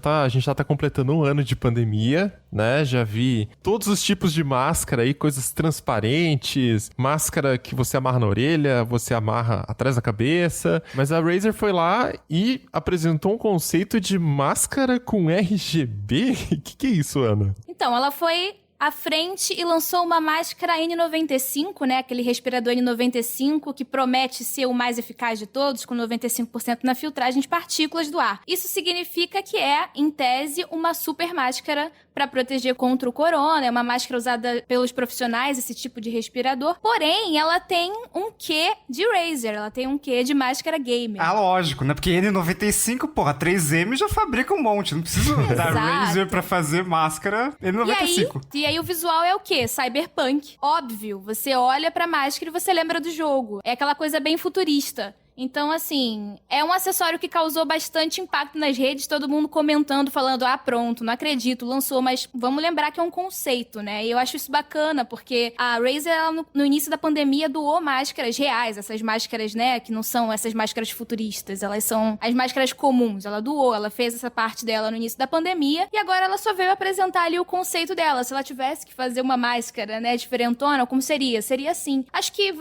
a gente já tá completando um ano de pandemia, né? Já vi todos os tipos de máscara aí, coisas transparentes, máscara que você amarra na orelha, você amarra atrás da cabeça, mas a Razer foi lá e apresentou um conceito de máscara com RGB? Que é isso, Ana? Então, ela foi à frente e lançou uma máscara N95, né? Aquele respirador N95 que promete ser o mais eficaz de todos, com 95% na filtragem de partículas do ar. Isso significa que é, em tese, uma super máscara para proteger contra o corona. É uma máscara usada pelos profissionais, esse tipo de respirador. Porém, ela tem um quê de Razer, ela tem um quê de máscara gamer. Lógico, né? Porque N95, a 3M já fabrica um monte. Não precisa da Razer pra fazer máscara N95. E aí o visual é o quê? Cyberpunk. Óbvio, você olha pra máscara e você lembra do jogo. É aquela coisa bem futurista. Então, assim, é um acessório que causou bastante impacto nas redes, todo mundo comentando, falando, pronto, não acredito, lançou, mas vamos lembrar que é um conceito, né? E eu acho isso bacana, porque a Razer, ela, no início da pandemia, doou máscaras reais, essas máscaras, né, que não são essas máscaras futuristas, elas são as máscaras comuns, ela doou, ela fez essa parte dela no início da pandemia, e agora ela só veio apresentar ali o conceito dela. Se ela tivesse que fazer uma máscara, né, diferentona, como seria? Seria assim. Acho que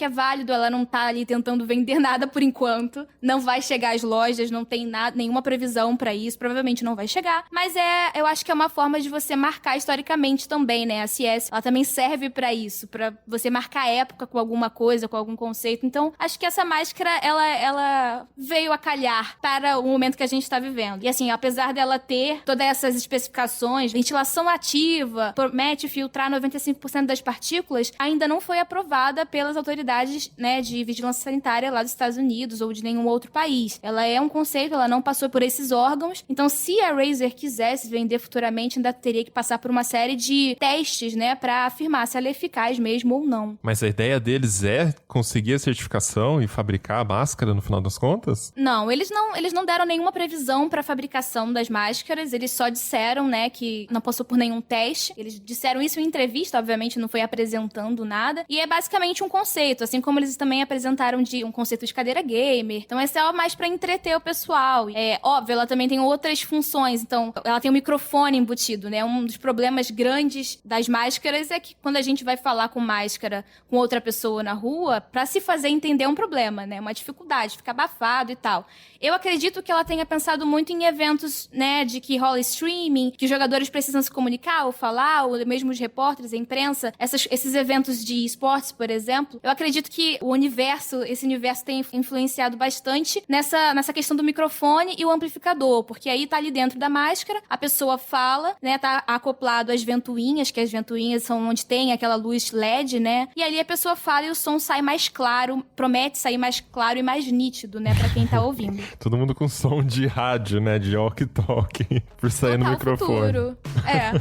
é válido, ela não tá ali tentando vender nada por enquanto, não vai chegar às lojas, não tem nada, nenhuma previsão pra isso, provavelmente não vai chegar, mas eu acho que é uma forma de você marcar historicamente também, né? A CS, ela também serve pra isso, pra você marcar a época com alguma coisa, com algum conceito. Então, acho que essa máscara, ela veio a calhar para o momento que a gente tá vivendo. E assim, apesar dela ter todas essas especificações, ventilação ativa, promete filtrar 95% das partículas, ainda não foi aprovada pelas autoridades, né, de vigilância sanitária lá dos Estados Unidos ou de nenhum outro país. Ela é um conceito, ela não passou por esses órgãos. Então, se a Razer quisesse vender futuramente, ainda teria que passar por uma série de testes, né, pra afirmar se ela é eficaz mesmo ou não. Mas a ideia deles é conseguir a certificação e fabricar a máscara no final das contas? Não, eles não deram nenhuma previsão pra fabricação das máscaras, eles só disseram, né, que não passou por nenhum teste. Eles disseram isso em entrevista, obviamente não foi apresentando nada. E é basicamente um conceito, assim como eles também apresentaram de um conceito de cadeira gamer. Então, essa é mais pra entreter o pessoal. É óbvio, ela também tem outras funções. Então, ela tem um microfone embutido, né? Um dos problemas grandes das máscaras é que quando a gente vai falar com máscara com outra pessoa na rua, pra se fazer entender é um problema, né? Uma dificuldade, fica abafado e tal. Eu acredito que ela tenha pensado muito em eventos, né, de que rola streaming, que os jogadores precisam se comunicar ou falar, ou mesmo os repórteres, a imprensa, esses eventos de esportes, por exemplo. Eu acredito que esse universo tem influenciado bastante nessa questão do microfone e o amplificador, porque aí tá ali dentro da máscara, a pessoa fala, né, tá acoplado às ventoinhas, que as ventoinhas são onde tem aquela luz LED, né, e ali a pessoa fala e o som sai mais claro, promete sair mais claro e mais nítido, né, pra quem tá ouvindo. Todo mundo com som de rádio, né, de walkie-talkie, por sair no microfone. Futuro. É.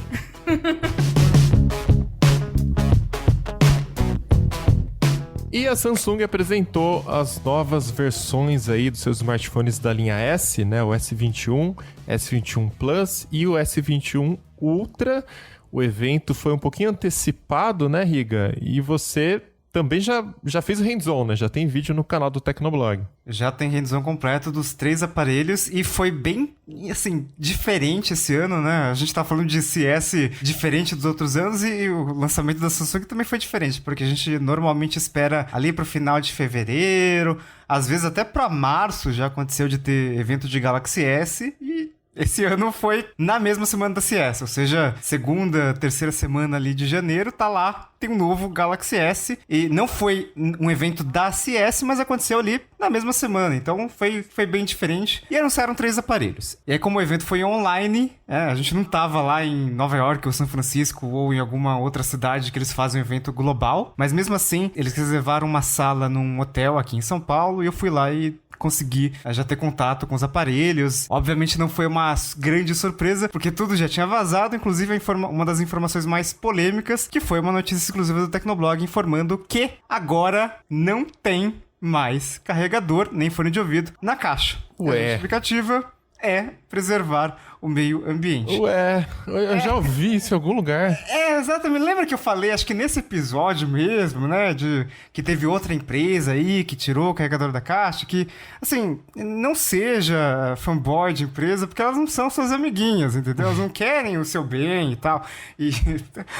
E a Samsung apresentou as novas versões aí dos seus smartphones da linha S, né? O S21, S21 Plus e o S21 Ultra. O evento foi um pouquinho antecipado, né, Riga? E você também já fez o hands-on, né? Já tem vídeo no canal do Tecnoblog. Já tem hands-on completo dos 3 aparelhos e foi bem, assim, diferente esse ano, né? A gente tá falando de CS diferente dos outros anos e o lançamento da Samsung também foi diferente, porque a gente normalmente espera ali pro final de fevereiro, às vezes até pra março já aconteceu de ter evento de Galaxy S e esse ano foi na mesma semana da CS, ou seja, segunda, terceira semana ali de janeiro, tá lá, tem um novo Galaxy S, e não foi um evento da CS, mas aconteceu ali na mesma semana, então foi bem diferente, e anunciaram 3 aparelhos. E aí, como o evento foi online, a gente não tava lá em Nova York ou São Francisco ou em alguma outra cidade que eles fazem um evento global, mas mesmo assim, eles reservaram uma sala num hotel aqui em São Paulo, e eu fui lá e consegui já ter contato com os aparelhos. Obviamente não foi uma grande surpresa, porque tudo já tinha vazado, inclusive uma das informações mais polêmicas, que foi uma notícia exclusiva do Tecnoblog informando que agora não tem mais carregador nem fone de ouvido na caixa. Ué. A justificativa é preservar o meio ambiente. Ué, eu já ouvi isso em algum lugar. Exatamente. Lembra que eu falei, acho que nesse episódio mesmo, né, que teve outra empresa aí que tirou o carregador da caixa, que, assim, não seja fanboy de empresa, porque elas não são suas amiguinhas, entendeu? Elas não querem o seu bem e tal. E,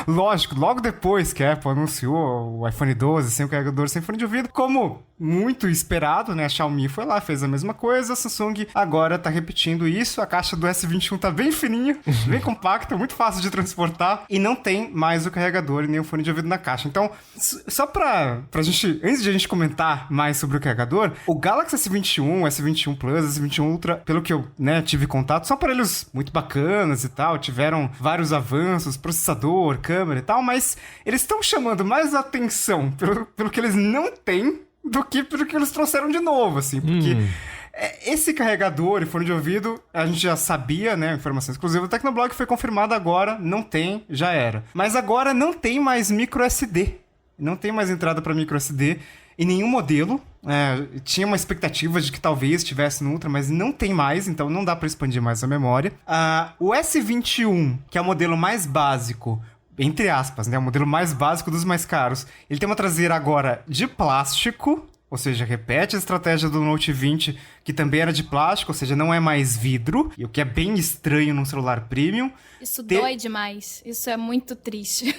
lógico, logo depois que a Apple anunciou o iPhone 12 sem o carregador, sem fone de ouvido, como muito esperado, né, a Xiaomi foi lá, fez a mesma coisa, a Samsung agora tá repetindo isso, a caixa do S21 tá bem fininha, bem compacta, muito fácil de transportar e não tem mais o carregador e nem o fone de ouvido na caixa. Então, só pra gente, antes de a gente comentar mais sobre o carregador, o Galaxy S21, S21 Plus, S21 Ultra, pelo que eu, né, tive contato, são aparelhos muito bacanas e tal, tiveram vários avanços, processador, câmera e tal, mas eles estão chamando mais atenção pelo que eles não têm do que pelo que eles trouxeram de novo, assim, porque esse carregador e fone de ouvido, a gente já sabia, né, informação exclusiva do Tecnoblog, foi confirmada agora, não tem, já era. Mas agora não tem mais micro SD, não tem mais entrada para micro SD, em nenhum modelo. Tinha uma expectativa de que talvez tivesse no Ultra, mas não tem mais, então não dá para expandir mais a memória. O S21, que é o modelo mais básico, entre aspas, né, o modelo mais básico dos mais caros, ele tem uma traseira agora de plástico, ou seja, repete a estratégia do Note 20, que também era de plástico, ou seja, não é mais vidro, o que é bem estranho num celular premium. Isso dói demais, isso é muito triste.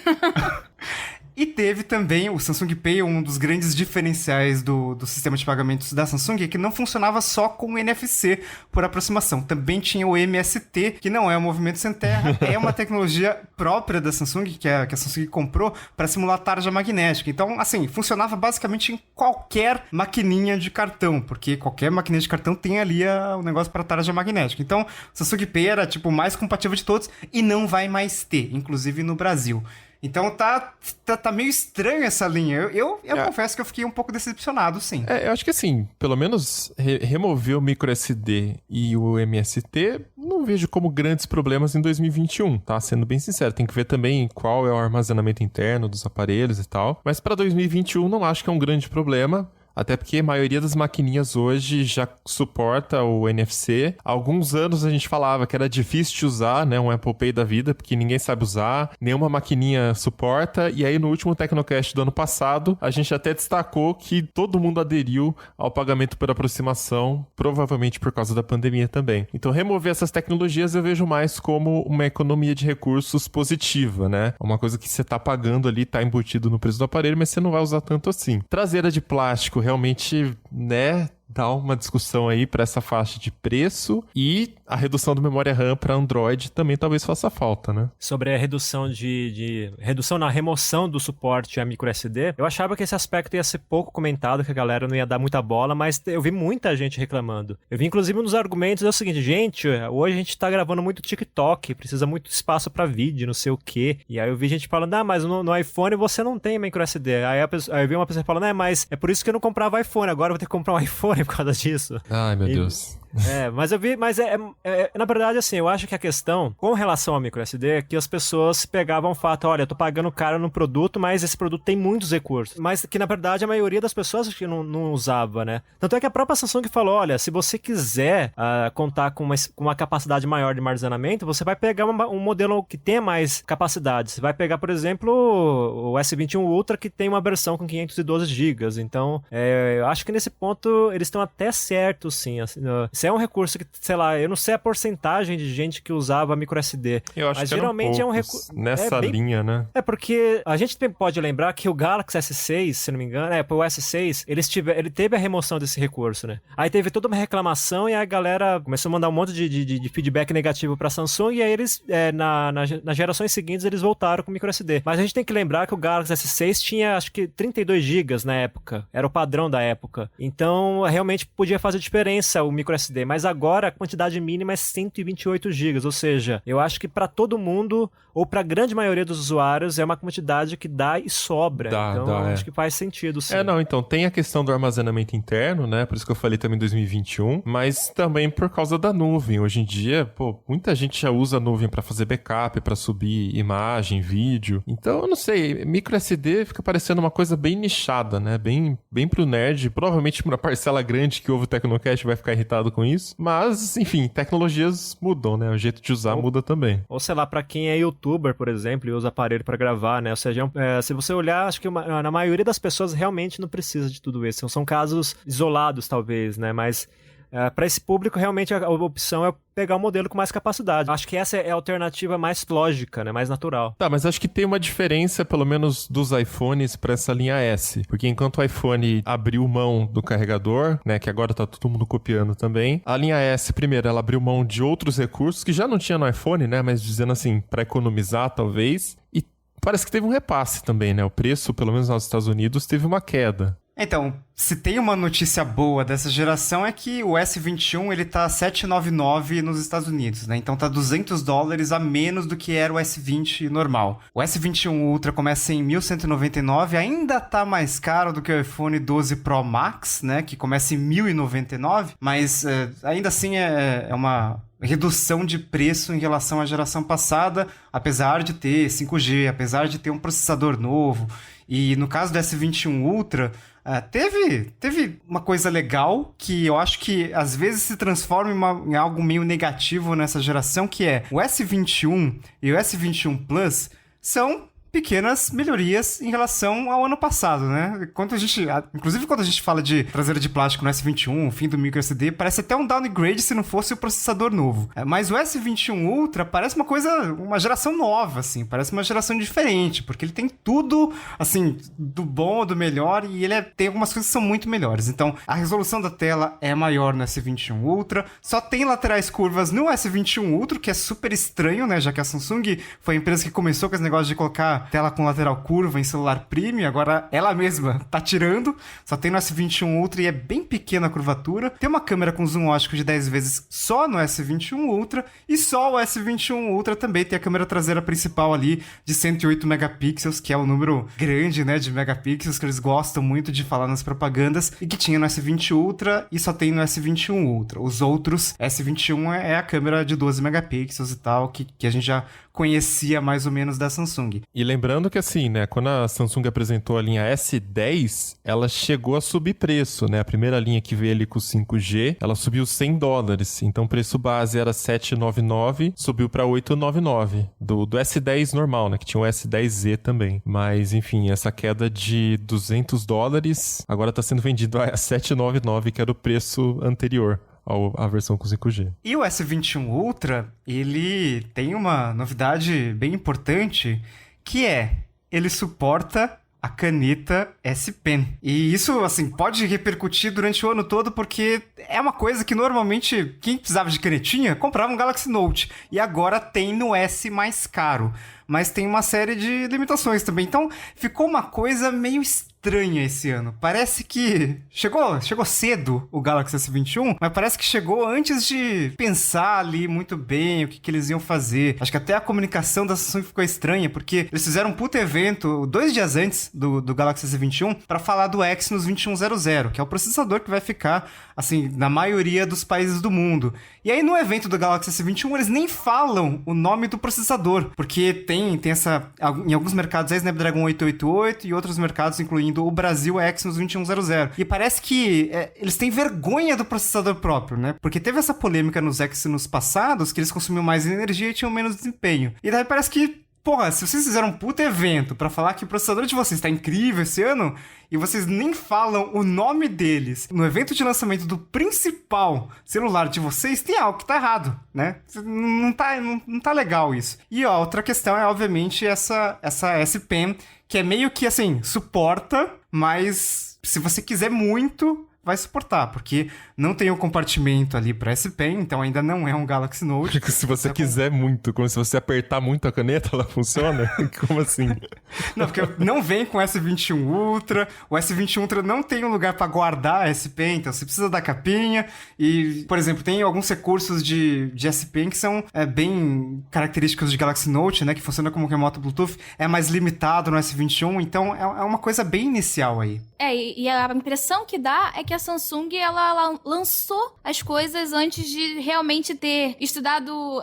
E teve também o Samsung Pay, um dos grandes diferenciais do sistema de pagamentos da Samsung, é que não funcionava só com o NFC por aproximação. Também tinha o MST, que não é um movimento sem terra, é uma tecnologia própria da Samsung, que a Samsung comprou para simular tarja magnética. Então, assim, funcionava basicamente em qualquer maquininha de cartão, porque qualquer maquininha de cartão tem ali o negócio para tarja magnética. Então, o Samsung Pay era, tipo, o mais compatível de todos e não vai mais ter, inclusive no Brasil. Então tá meio estranho essa linha. Eu confesso que eu fiquei um pouco decepcionado, sim. Eu acho que assim, pelo menos remover o microSD e o MST, não vejo como grandes problemas em 2021, tá? Sendo bem sincero, tem que ver também qual é o armazenamento interno dos aparelhos e tal. Mas para 2021 não acho que é um grande problema. Até porque a maioria das maquininhas hoje já suporta o NFC. Há alguns anos a gente falava que era difícil de usar, né? Um Apple Pay da vida, porque ninguém sabe usar, nenhuma maquininha suporta. E aí no último Tecnocast do ano passado, a gente até destacou que todo mundo aderiu ao pagamento por aproximação, provavelmente por causa da pandemia também. Então remover essas tecnologias eu vejo mais como uma economia de recursos positiva, né? Uma coisa que você tá pagando ali, tá embutido no preço do aparelho, mas você não vai usar tanto assim. Traseira de plástico realmente, né, dá uma discussão aí para essa faixa de preço, e a redução do memória RAM para Android também talvez faça falta, né? Sobre a redução redução na remoção do suporte a microSD, eu achava que esse aspecto ia ser pouco comentado, que a galera não ia dar muita bola, mas eu vi muita gente reclamando. Eu vi inclusive nos argumentos, é o seguinte, gente, hoje a gente tá gravando muito TikTok, precisa muito espaço para vídeo, não sei o quê. E aí eu vi gente falando, mas no iPhone você não tem microSD. Aí eu vi uma pessoa falando, mas é por isso que eu não comprava iPhone, agora eu vou ter que comprar um iPhone por causa disso. Ai, meu Deus. Mas eu vi, na verdade, assim, eu acho que a questão, com relação ao microSD, é que as pessoas pegavam o fato, olha, eu tô pagando caro no produto, mas esse produto tem muitos recursos. Mas que, na verdade, a maioria das pessoas acho que não usava, né? Tanto é que a própria Samsung falou, olha, se você quiser contar com uma capacidade maior de armazenamento, você vai pegar um modelo que tenha mais capacidade. Você vai pegar, por exemplo, o S21 Ultra, que tem uma versão com 512 GB. Então, eu acho que nesse ponto eles estão até certos, sim, assim, se é um recurso que, sei lá, eu não sei a porcentagem de gente que usava microSD. Eu acho mas que geralmente é um recurso nessa linha, né? Porque a gente pode lembrar que o Galaxy S6, se não me engano, o S6, ele teve a remoção desse recurso, né? Aí teve toda uma reclamação e a galera começou a mandar um monte de feedback negativo pra Samsung, e aí eles, nas gerações seguintes, eles voltaram com o microSD. Mas a gente tem que lembrar que o Galaxy S6 tinha, acho que 32 GB na época. Era o padrão da época. Então, realmente podia fazer diferença o microSD. Mas agora a quantidade mínima é 128 GB, ou seja, eu acho que para todo mundo, ou para a grande maioria dos usuários, é uma quantidade que dá e sobra. Acho que faz sentido, sim. Então tem a questão do armazenamento interno, né? Por isso que eu falei também em 2021, mas também por causa da nuvem. Hoje em dia, muita gente já usa a nuvem para fazer backup, para subir imagem, vídeo. Então, eu não sei, microSD fica parecendo uma coisa bem nichada, né? Bem pro nerd. Provavelmente uma parcela grande que ouve o Tecnocast vai ficar irritado com isso. Mas, enfim, tecnologias mudam, né? O jeito de usar muda também. Ou sei lá, pra quem é youtuber, por exemplo, e usa aparelho pra gravar, né? Ou seja, se você olhar, acho que na maioria das pessoas realmente não precisa de tudo isso. São casos isolados, talvez, né? Mas para esse público, realmente a opção é pegar um modelo com mais capacidade. Acho que essa é a alternativa mais lógica, né? Mais natural. Tá, mas acho que tem uma diferença, pelo menos dos iPhones para essa linha S. Porque enquanto o iPhone abriu mão do carregador, né? Que agora tá todo mundo copiando também. A linha S, primeiro, ela abriu mão de outros recursos que já não tinha no iPhone, né? Mas dizendo assim, para economizar, talvez. E parece que teve um repasse também, né? O preço, pelo menos nos Estados Unidos, teve uma queda. Então, se tem uma notícia boa dessa geração é que o S21 ele tá $799 nos Estados Unidos, né? Então tá $200 a menos do que era o S20 normal. O S21 Ultra começa em $1.199, ainda tá mais caro do que o iPhone 12 Pro Max, né? Que começa em $1.099, mas ainda assim é redução de preço em relação à geração passada, apesar de ter 5G, apesar de ter um processador novo. E no caso do S21 Ultra, teve uma coisa legal que eu acho que às vezes se transforma em algo meio negativo nessa geração, que é o S21 e o S21 Plus são pequenas melhorias em relação ao ano passado, né? Inclusive quando a gente fala de traseira de plástico no S21, o fim do microSD, parece até um downgrade se não fosse o processador novo. Mas o S21 Ultra parece uma geração nova, assim, parece uma geração diferente, porque ele tem tudo, assim, do bom, do melhor, e ele tem algumas coisas que são muito melhores. Então, a resolução da tela é maior no S21 Ultra, só tem laterais curvas no S21 Ultra, que é super estranho, né? Já que a Samsung foi a empresa que começou com esse negócio de colocar tela com lateral curva em celular premium, agora ela mesma tá tirando, só tem no S21 Ultra e é bem pequena a curvatura. Tem uma câmera com zoom ótico de 10 vezes só no S21 Ultra, e só o S21 Ultra também tem a câmera traseira principal ali de 108 megapixels, que é o número grande, né, de megapixels que eles gostam muito de falar nas propagandas, e que tinha no S20 Ultra e só tem no S21 Ultra. Os outros, S21 é a câmera de 12 megapixels e tal, que a gente já conhecia mais ou menos da Samsung. E lembrando que assim, né, quando a Samsung apresentou a linha S10, ela chegou a subir preço, né? A primeira linha que veio ali com 5G, ela subiu $100. Então o preço base era $799, subiu para $899 do S10 normal, né, que tinha o S10Z também. Mas enfim, essa queda de $200 agora tá sendo vendido a $799, que era o preço anterior a versão com 5G. E o S21 Ultra, ele tem uma novidade bem importante, que ele suporta a caneta S Pen. E isso, assim, pode repercutir durante o ano todo, porque é uma coisa que normalmente quem precisava de canetinha comprava um Galaxy Note. E agora tem no S mais caro. Mas tem uma série de limitações também. Então, ficou uma coisa meio estranha esse ano. Parece que chegou cedo o Galaxy S21, mas parece que chegou antes de pensar ali muito bem o que eles iam fazer. Acho que até a comunicação da Samsung ficou estranha, porque eles fizeram um puto evento 2 dias antes do Galaxy S21 para falar do Exynos 2100, que é o processador que vai ficar, assim, na maioria dos países do mundo. E aí no evento do Galaxy S21 eles nem falam o nome do processador, porque tem essa, em alguns mercados é Snapdragon 888 e outros mercados, incluindo o Brasil, é Exynos 2100. E parece que eles têm vergonha do processador próprio, né? Porque teve essa polêmica nos Exynos passados, que eles consumiam mais energia e tinham menos desempenho. E daí parece que, porra, se vocês fizeram um puto evento pra falar que o processador de vocês tá incrível esse ano, e vocês nem falam o nome deles no evento de lançamento do principal celular de vocês, tem algo que tá errado, né? Não tá legal isso. E ó, outra questão é, obviamente, essa S Pen, que é meio que, assim, suporta, mas se você quiser muito, vai suportar, porque não tem o compartimento ali para S Pen, então ainda não é um Galaxy Note. Se você quiser muito, como se você apertar muito a caneta, ela funciona? Como assim? Não, porque não vem com S21 Ultra, o S21 Ultra não tem um lugar para guardar a S Pen, então você precisa da capinha, e, por exemplo, tem alguns recursos de S Pen que são bem característicos de Galaxy Note, né, que funciona como remoto Bluetooth, é mais limitado no S21, então é uma coisa bem inicial aí. E a impressão que dá é que a Samsung, ela lançou as coisas antes de realmente ter estudado,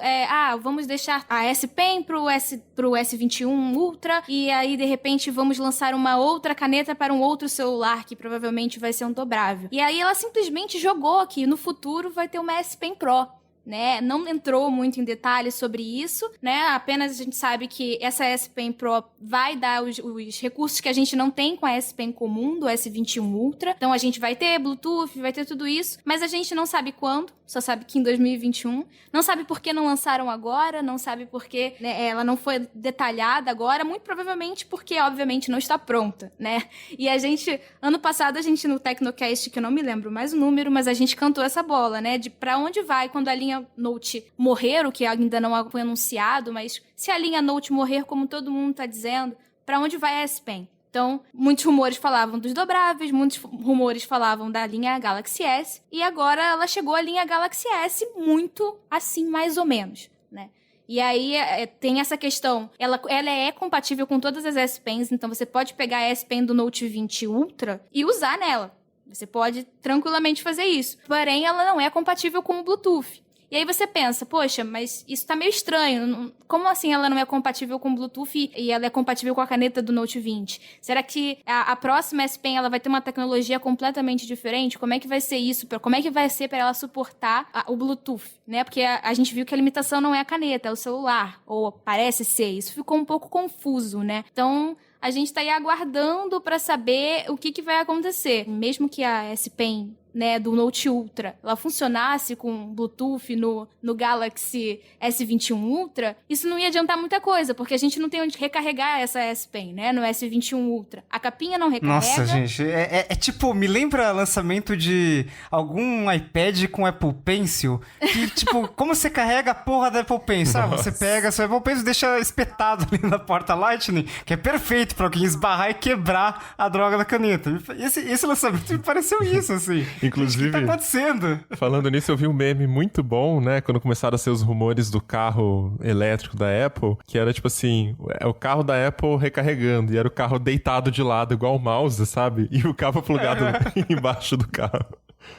vamos deixar a S Pen pro S21 Ultra, e aí, de repente, vamos lançar uma outra caneta para um outro celular, que provavelmente vai ser um dobrável. E aí ela simplesmente jogou que no futuro vai ter uma S Pen Pro, né? Não entrou muito em detalhes sobre isso, né? Apenas a gente sabe que essa S Pen Pro vai dar os recursos que a gente não tem com a S Pen comum do S21 Ultra. Então a gente vai ter Bluetooth, vai ter tudo isso, mas a gente não sabe quando, só sabe que em 2021. Não sabe por que não lançaram agora, não sabe por que, né, ela não foi detalhada agora, muito provavelmente porque, obviamente, não está pronta, né? E a gente, ano passado, a gente no Tecnocast, que eu não me lembro mais o número, mas a gente cantou essa bola, né? De pra onde vai quando a linha Note morrer, o que ainda não foi anunciado, mas se a linha Note morrer, como todo mundo tá dizendo, pra onde vai a S Pen? Então, muitos rumores falavam dos dobráveis, muitos rumores falavam da linha Galaxy S, e agora ela chegou à linha Galaxy S muito assim, mais ou menos, né? E aí tem essa questão, ela é compatível com todas as S Pens, então você pode pegar a S Pen do Note 20 Ultra e usar nela. Você pode tranquilamente fazer isso. Porém, ela não é compatível com o Bluetooth. E aí você pensa, poxa, mas isso tá meio estranho. Como assim ela não é compatível com Bluetooth e ela é compatível com a caneta do Note 20? Será que a próxima S Pen ela vai ter uma tecnologia completamente diferente? Como é que vai ser isso? Como é que vai ser para ela suportar o Bluetooth, né? Porque a gente viu que a limitação não é a caneta, é o celular. Ou parece ser. Isso ficou um pouco confuso, né? Então, a gente tá aí aguardando para saber o que vai acontecer. Mesmo que a S Pen, né, do Note Ultra, ela funcionasse com Bluetooth no Galaxy S21 Ultra, isso não ia adiantar muita coisa, porque a gente não tem onde recarregar essa S Pen, né, no S21 Ultra. A capinha não recarrega. Nossa, gente, é tipo, me lembra lançamento de algum iPad com Apple Pencil, que, tipo, como você carrega a porra da Apple Pencil? Você pega seu Apple Pencil e deixa espetado ali na porta Lightning, que é perfeito pra alguém esbarrar e quebrar a droga da caneta. Esse lançamento me pareceu isso, assim. Inclusive, o que tá acontecendo? Falando nisso, eu vi um meme muito bom, né? Quando começaram a ser os rumores do carro elétrico da Apple, que era tipo assim, o carro da Apple recarregando, e era o carro deitado de lado, igual o mouse, sabe? E o cabo plugado embaixo do carro.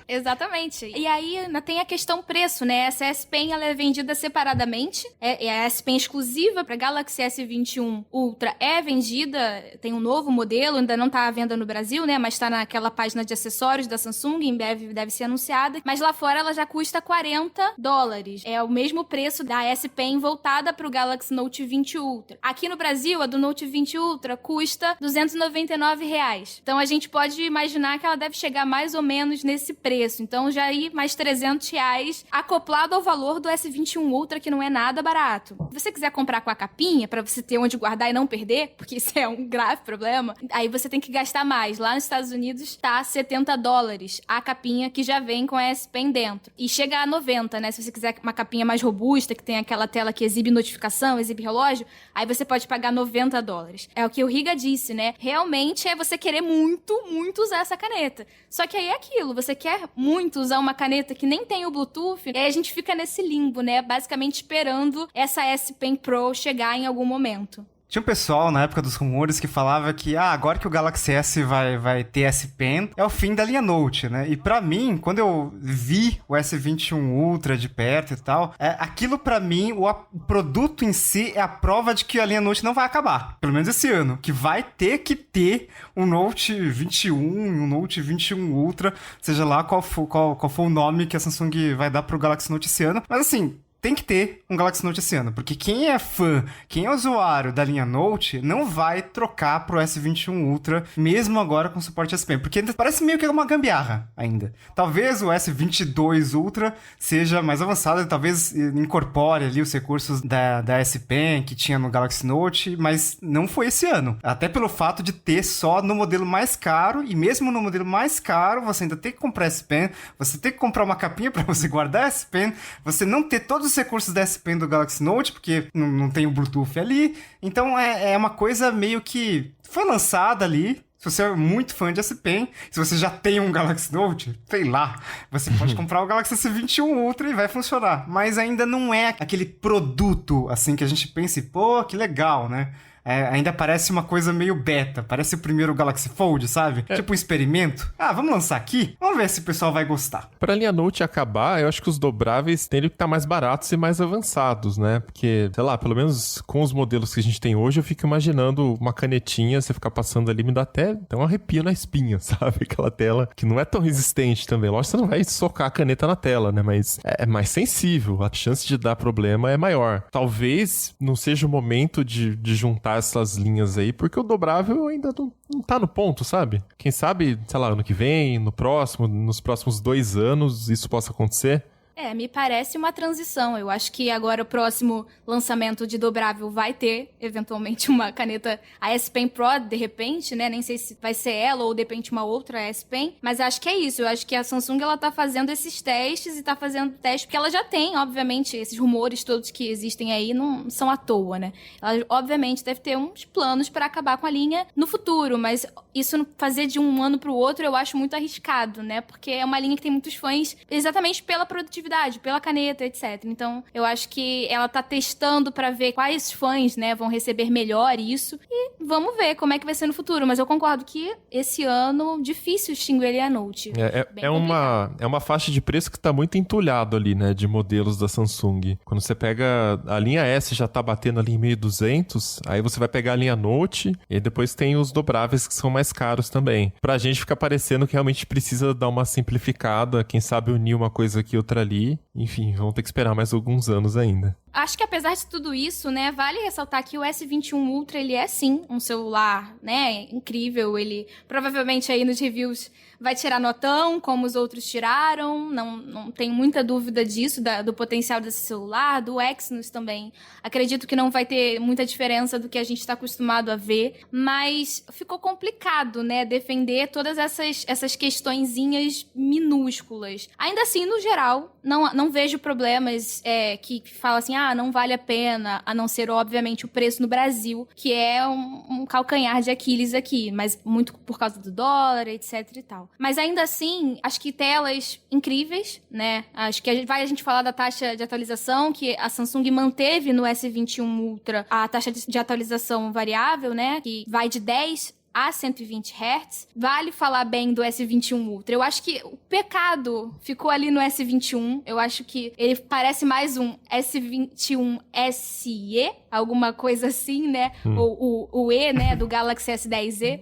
Exatamente. E aí ainda tem a questão preço, né? Essa S Pen ela é vendida separadamente. É a S Pen exclusiva para Galaxy S21 Ultra é vendida, tem um novo modelo, ainda não tá à venda no Brasil, né? Mas tá naquela página de acessórios da Samsung, em breve deve ser anunciada. Mas lá fora ela já custa $40. É o mesmo preço da S Pen voltada pro Galaxy Note 20 Ultra. Aqui no Brasil, a do Note 20 Ultra custa R$299. Então a gente pode imaginar que ela deve chegar mais ou menos nesse preço. Então já ir mais R$300 acoplado ao valor do S21 Ultra, que não é nada barato. Se você quiser comprar com a capinha, pra você ter onde guardar e não perder, porque isso é um grave problema, aí você tem que gastar mais. Lá nos Estados Unidos tá $70 a capinha que já vem com a S Pen dentro. E chega a 90, né? Se você quiser uma capinha mais robusta, que tem aquela tela que exibe notificação, exibe relógio, aí você pode pagar $90. É o que o Riga disse, né? Realmente é você querer muito, muito usar essa caneta. Só que aí é aquilo, você quer muito usar uma caneta que nem tem o Bluetooth, e aí a gente fica nesse limbo, né? Basicamente esperando essa S Pen Pro chegar em algum momento. Tinha um pessoal, na época dos rumores, que falava que, agora que o Galaxy S vai ter S Pen, é o fim da linha Note, né? E pra mim, quando eu vi o S21 Ultra de perto e tal, aquilo pra mim, o produto em si é a prova de que a linha Note não vai acabar. Pelo menos esse ano. Que vai ter que ter um Note 21, um Note 21 Ultra, seja lá qual for o nome que a Samsung vai dar pro Galaxy Note esse ano. Mas assim, tem que ter um Galaxy Note esse ano, porque quem é fã, quem é usuário da linha Note, não vai trocar pro S21 Ultra, mesmo agora com suporte S Pen, porque parece meio que uma gambiarra ainda. Talvez o S22 Ultra seja mais avançado, talvez incorpore ali os recursos da S Pen que tinha no Galaxy Note, mas não foi esse ano. Até pelo fato de ter só no modelo mais caro, e mesmo no modelo mais caro, você ainda tem que comprar S Pen, você tem que comprar uma capinha para você guardar S Pen, você não ter todos os recursos da S Pen do Galaxy Note, porque não tem o Bluetooth ali. Então é uma coisa meio que foi lançada ali. Se você é muito fã de S Pen, se você já tem um Galaxy Note, sei lá, você pode comprar o Galaxy S21 Ultra e vai funcionar. Mas ainda não é aquele produto, assim, que a gente pense, pô, que legal, né? Ainda parece uma coisa meio beta. Parece o primeiro Galaxy Fold, sabe? Tipo um experimento. Vamos lançar aqui? Vamos ver se o pessoal vai gostar. Pra linha Note acabar, eu acho que os dobráveis teriam que estar mais baratos e mais avançados, né? Porque, sei lá, pelo menos com os modelos que a gente tem hoje, eu fico imaginando uma canetinha, você ficar passando ali, me dá até um arrepio na espinha, sabe? Aquela tela que não é tão resistente também. Lógico que você não vai socar a caneta na tela, né? Mas é mais sensível. A chance de dar problema é maior. Talvez não seja o momento de juntar essas linhas aí, porque o dobrável ainda não tá no ponto, sabe? Quem sabe, sei lá, ano que vem, nos próximos 2 anos, isso possa acontecer. Me parece uma transição. Eu acho que agora o próximo lançamento de dobrável vai ter, eventualmente, uma caneta, a S Pen Pro, de repente, né? Nem sei se vai ser ela ou, de repente, uma outra S Pen. Mas acho que é isso. Eu acho que a Samsung, ela tá fazendo esses testes e tá fazendo testes, porque ela já tem, obviamente, esses rumores todos que existem aí não são à toa, né? Ela, obviamente, deve ter uns planos para acabar com a linha no futuro, mas isso fazer de um ano pro outro eu acho muito arriscado, né? Porque é uma linha que tem muitos fãs exatamente pela produtividade conectividade, pela caneta, etc. Então, eu acho que ela tá testando pra ver quais fãs, né, vão receber melhor isso. E vamos ver como é que vai ser no futuro. Mas eu concordo que esse ano, difícil extinguir ele a Note. É uma faixa de preço que tá muito entulhado ali, né, de modelos da Samsung. Quando você pega a linha S, já tá batendo ali em 1.200, aí você vai pegar a linha Note e depois tem os dobráveis que são mais caros também. Pra gente fica parecendo que realmente precisa dar uma simplificada, quem sabe unir uma coisa aqui e outra ali. Enfim, vamos ter que esperar mais alguns anos ainda. Acho que apesar de tudo isso, né, vale ressaltar que o S21 Ultra, ele é sim um celular, né, incrível. Ele provavelmente aí nos reviews vai tirar notão, como os outros tiraram. Não tenho muita dúvida disso, do potencial desse celular, do Exynos também. Acredito que não vai ter muita diferença do que a gente está acostumado a ver, mas ficou complicado, né, defender todas essas questõezinhas minúsculas. Ainda assim, no geral, não vejo problemas que falam assim, não vale a pena, a não ser, obviamente, o preço no Brasil, que é um calcanhar de Aquiles aqui, mas muito por causa do dólar, etc e tal. Mas ainda assim, acho que telas incríveis, né? Acho que a gente falar da taxa de atualização, que a Samsung manteve no S21 Ultra a taxa de atualização variável, né? Que vai de 10 a 120 Hz. Vale falar bem do S21 Ultra. Eu acho que o pecado ficou ali no S21. Eu acho que ele parece mais um S21 SE, alguma coisa assim, né? Ou o E, né? Do Galaxy S10e.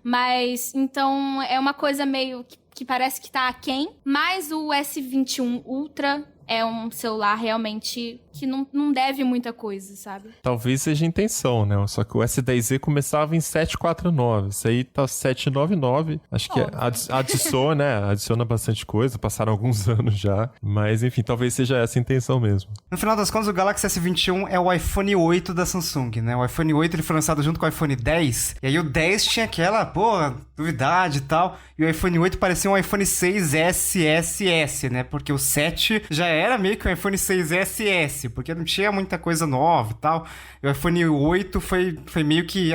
Mas, então, é uma coisa meio que parece que tá aquém. Mas o S21 Ultra é um celular realmente que não deve muita coisa, sabe? Talvez seja a intenção, né? Só que o S10e começava em 749. Isso aí tá 799. Acho que adiciona bastante coisa. Passaram alguns anos já. Mas, enfim, talvez seja essa a intenção mesmo. No final das contas, o Galaxy S21 é o iPhone 8 da Samsung, né? O iPhone 8 ele foi lançado junto com o iPhone 10. E aí o 10 tinha aquela, novidade e tal. E o iPhone 8 parecia um iPhone 6S, né? Porque o 7 já era meio que um iPhone 6SS, porque não tinha muita coisa nova e tal. E o iPhone 8 foi meio que,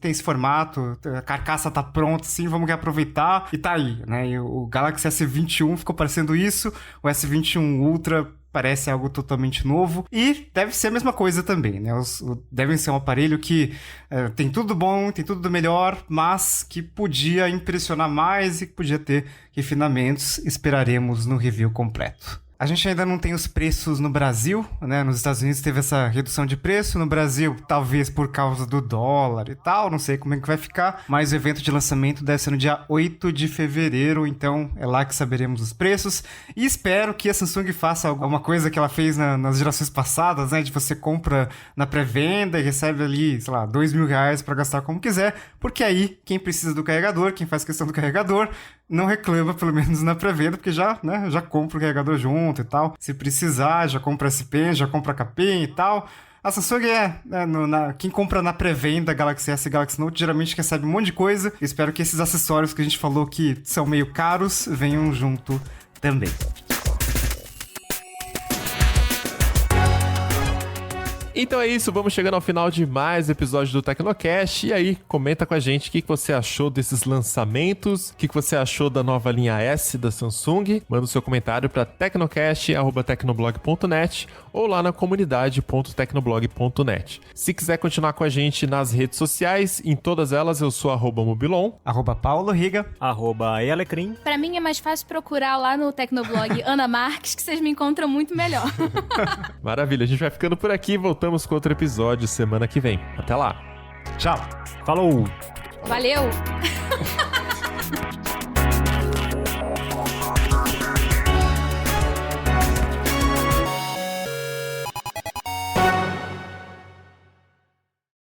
tem esse formato, a carcaça tá pronta, assim, vamos reaproveitar, e tá aí, né? E o Galaxy S21 ficou parecendo isso, o S21 Ultra parece algo totalmente novo. E deve ser a mesma coisa também, né? Devem ser um aparelho que tem tudo bom, tem tudo do melhor, mas que podia impressionar mais e que podia ter refinamentos. Esperaremos no review completo. A gente ainda não tem os preços no Brasil, né? Nos Estados Unidos teve essa redução de preço, no Brasil talvez por causa do dólar e tal, não sei como é que vai ficar, mas o evento de lançamento deve ser no dia 8 de fevereiro, então é lá que saberemos os preços, e espero que a Samsung faça alguma coisa que ela fez nas gerações passadas, né? De você compra na pré-venda e recebe ali, sei lá, R$2.000 para gastar como quiser, porque aí quem precisa do carregador, quem faz questão do carregador, não reclama, pelo menos na pré-venda, porque já compra o carregador junto e tal. Se precisar, já compra S Pen, já compra capinha e tal. A Samsung quem compra na pré-venda Galaxy S e Galaxy Note geralmente recebe um monte de coisa. Eu espero que esses acessórios que a gente falou que são meio caros venham junto também. Então é isso, vamos chegando ao final de mais um episódio do Tecnocast. E aí, comenta com a gente o que você achou desses lançamentos, o que você achou da nova linha S da Samsung. Manda o seu comentário para tecnocast@tecnoblog.net ou lá na comunidade.tecnoblog.net. Se quiser continuar com a gente nas redes sociais, em todas elas eu sou @mobilon, @paulo_riga, @ealecrim. Pra mim é mais fácil procurar lá no Tecnoblog Ana Marques, que vocês me encontram muito melhor. Maravilha, a gente vai ficando por aqui, voltamos com outro episódio semana que vem. Até lá. Tchau. Falou! Valeu!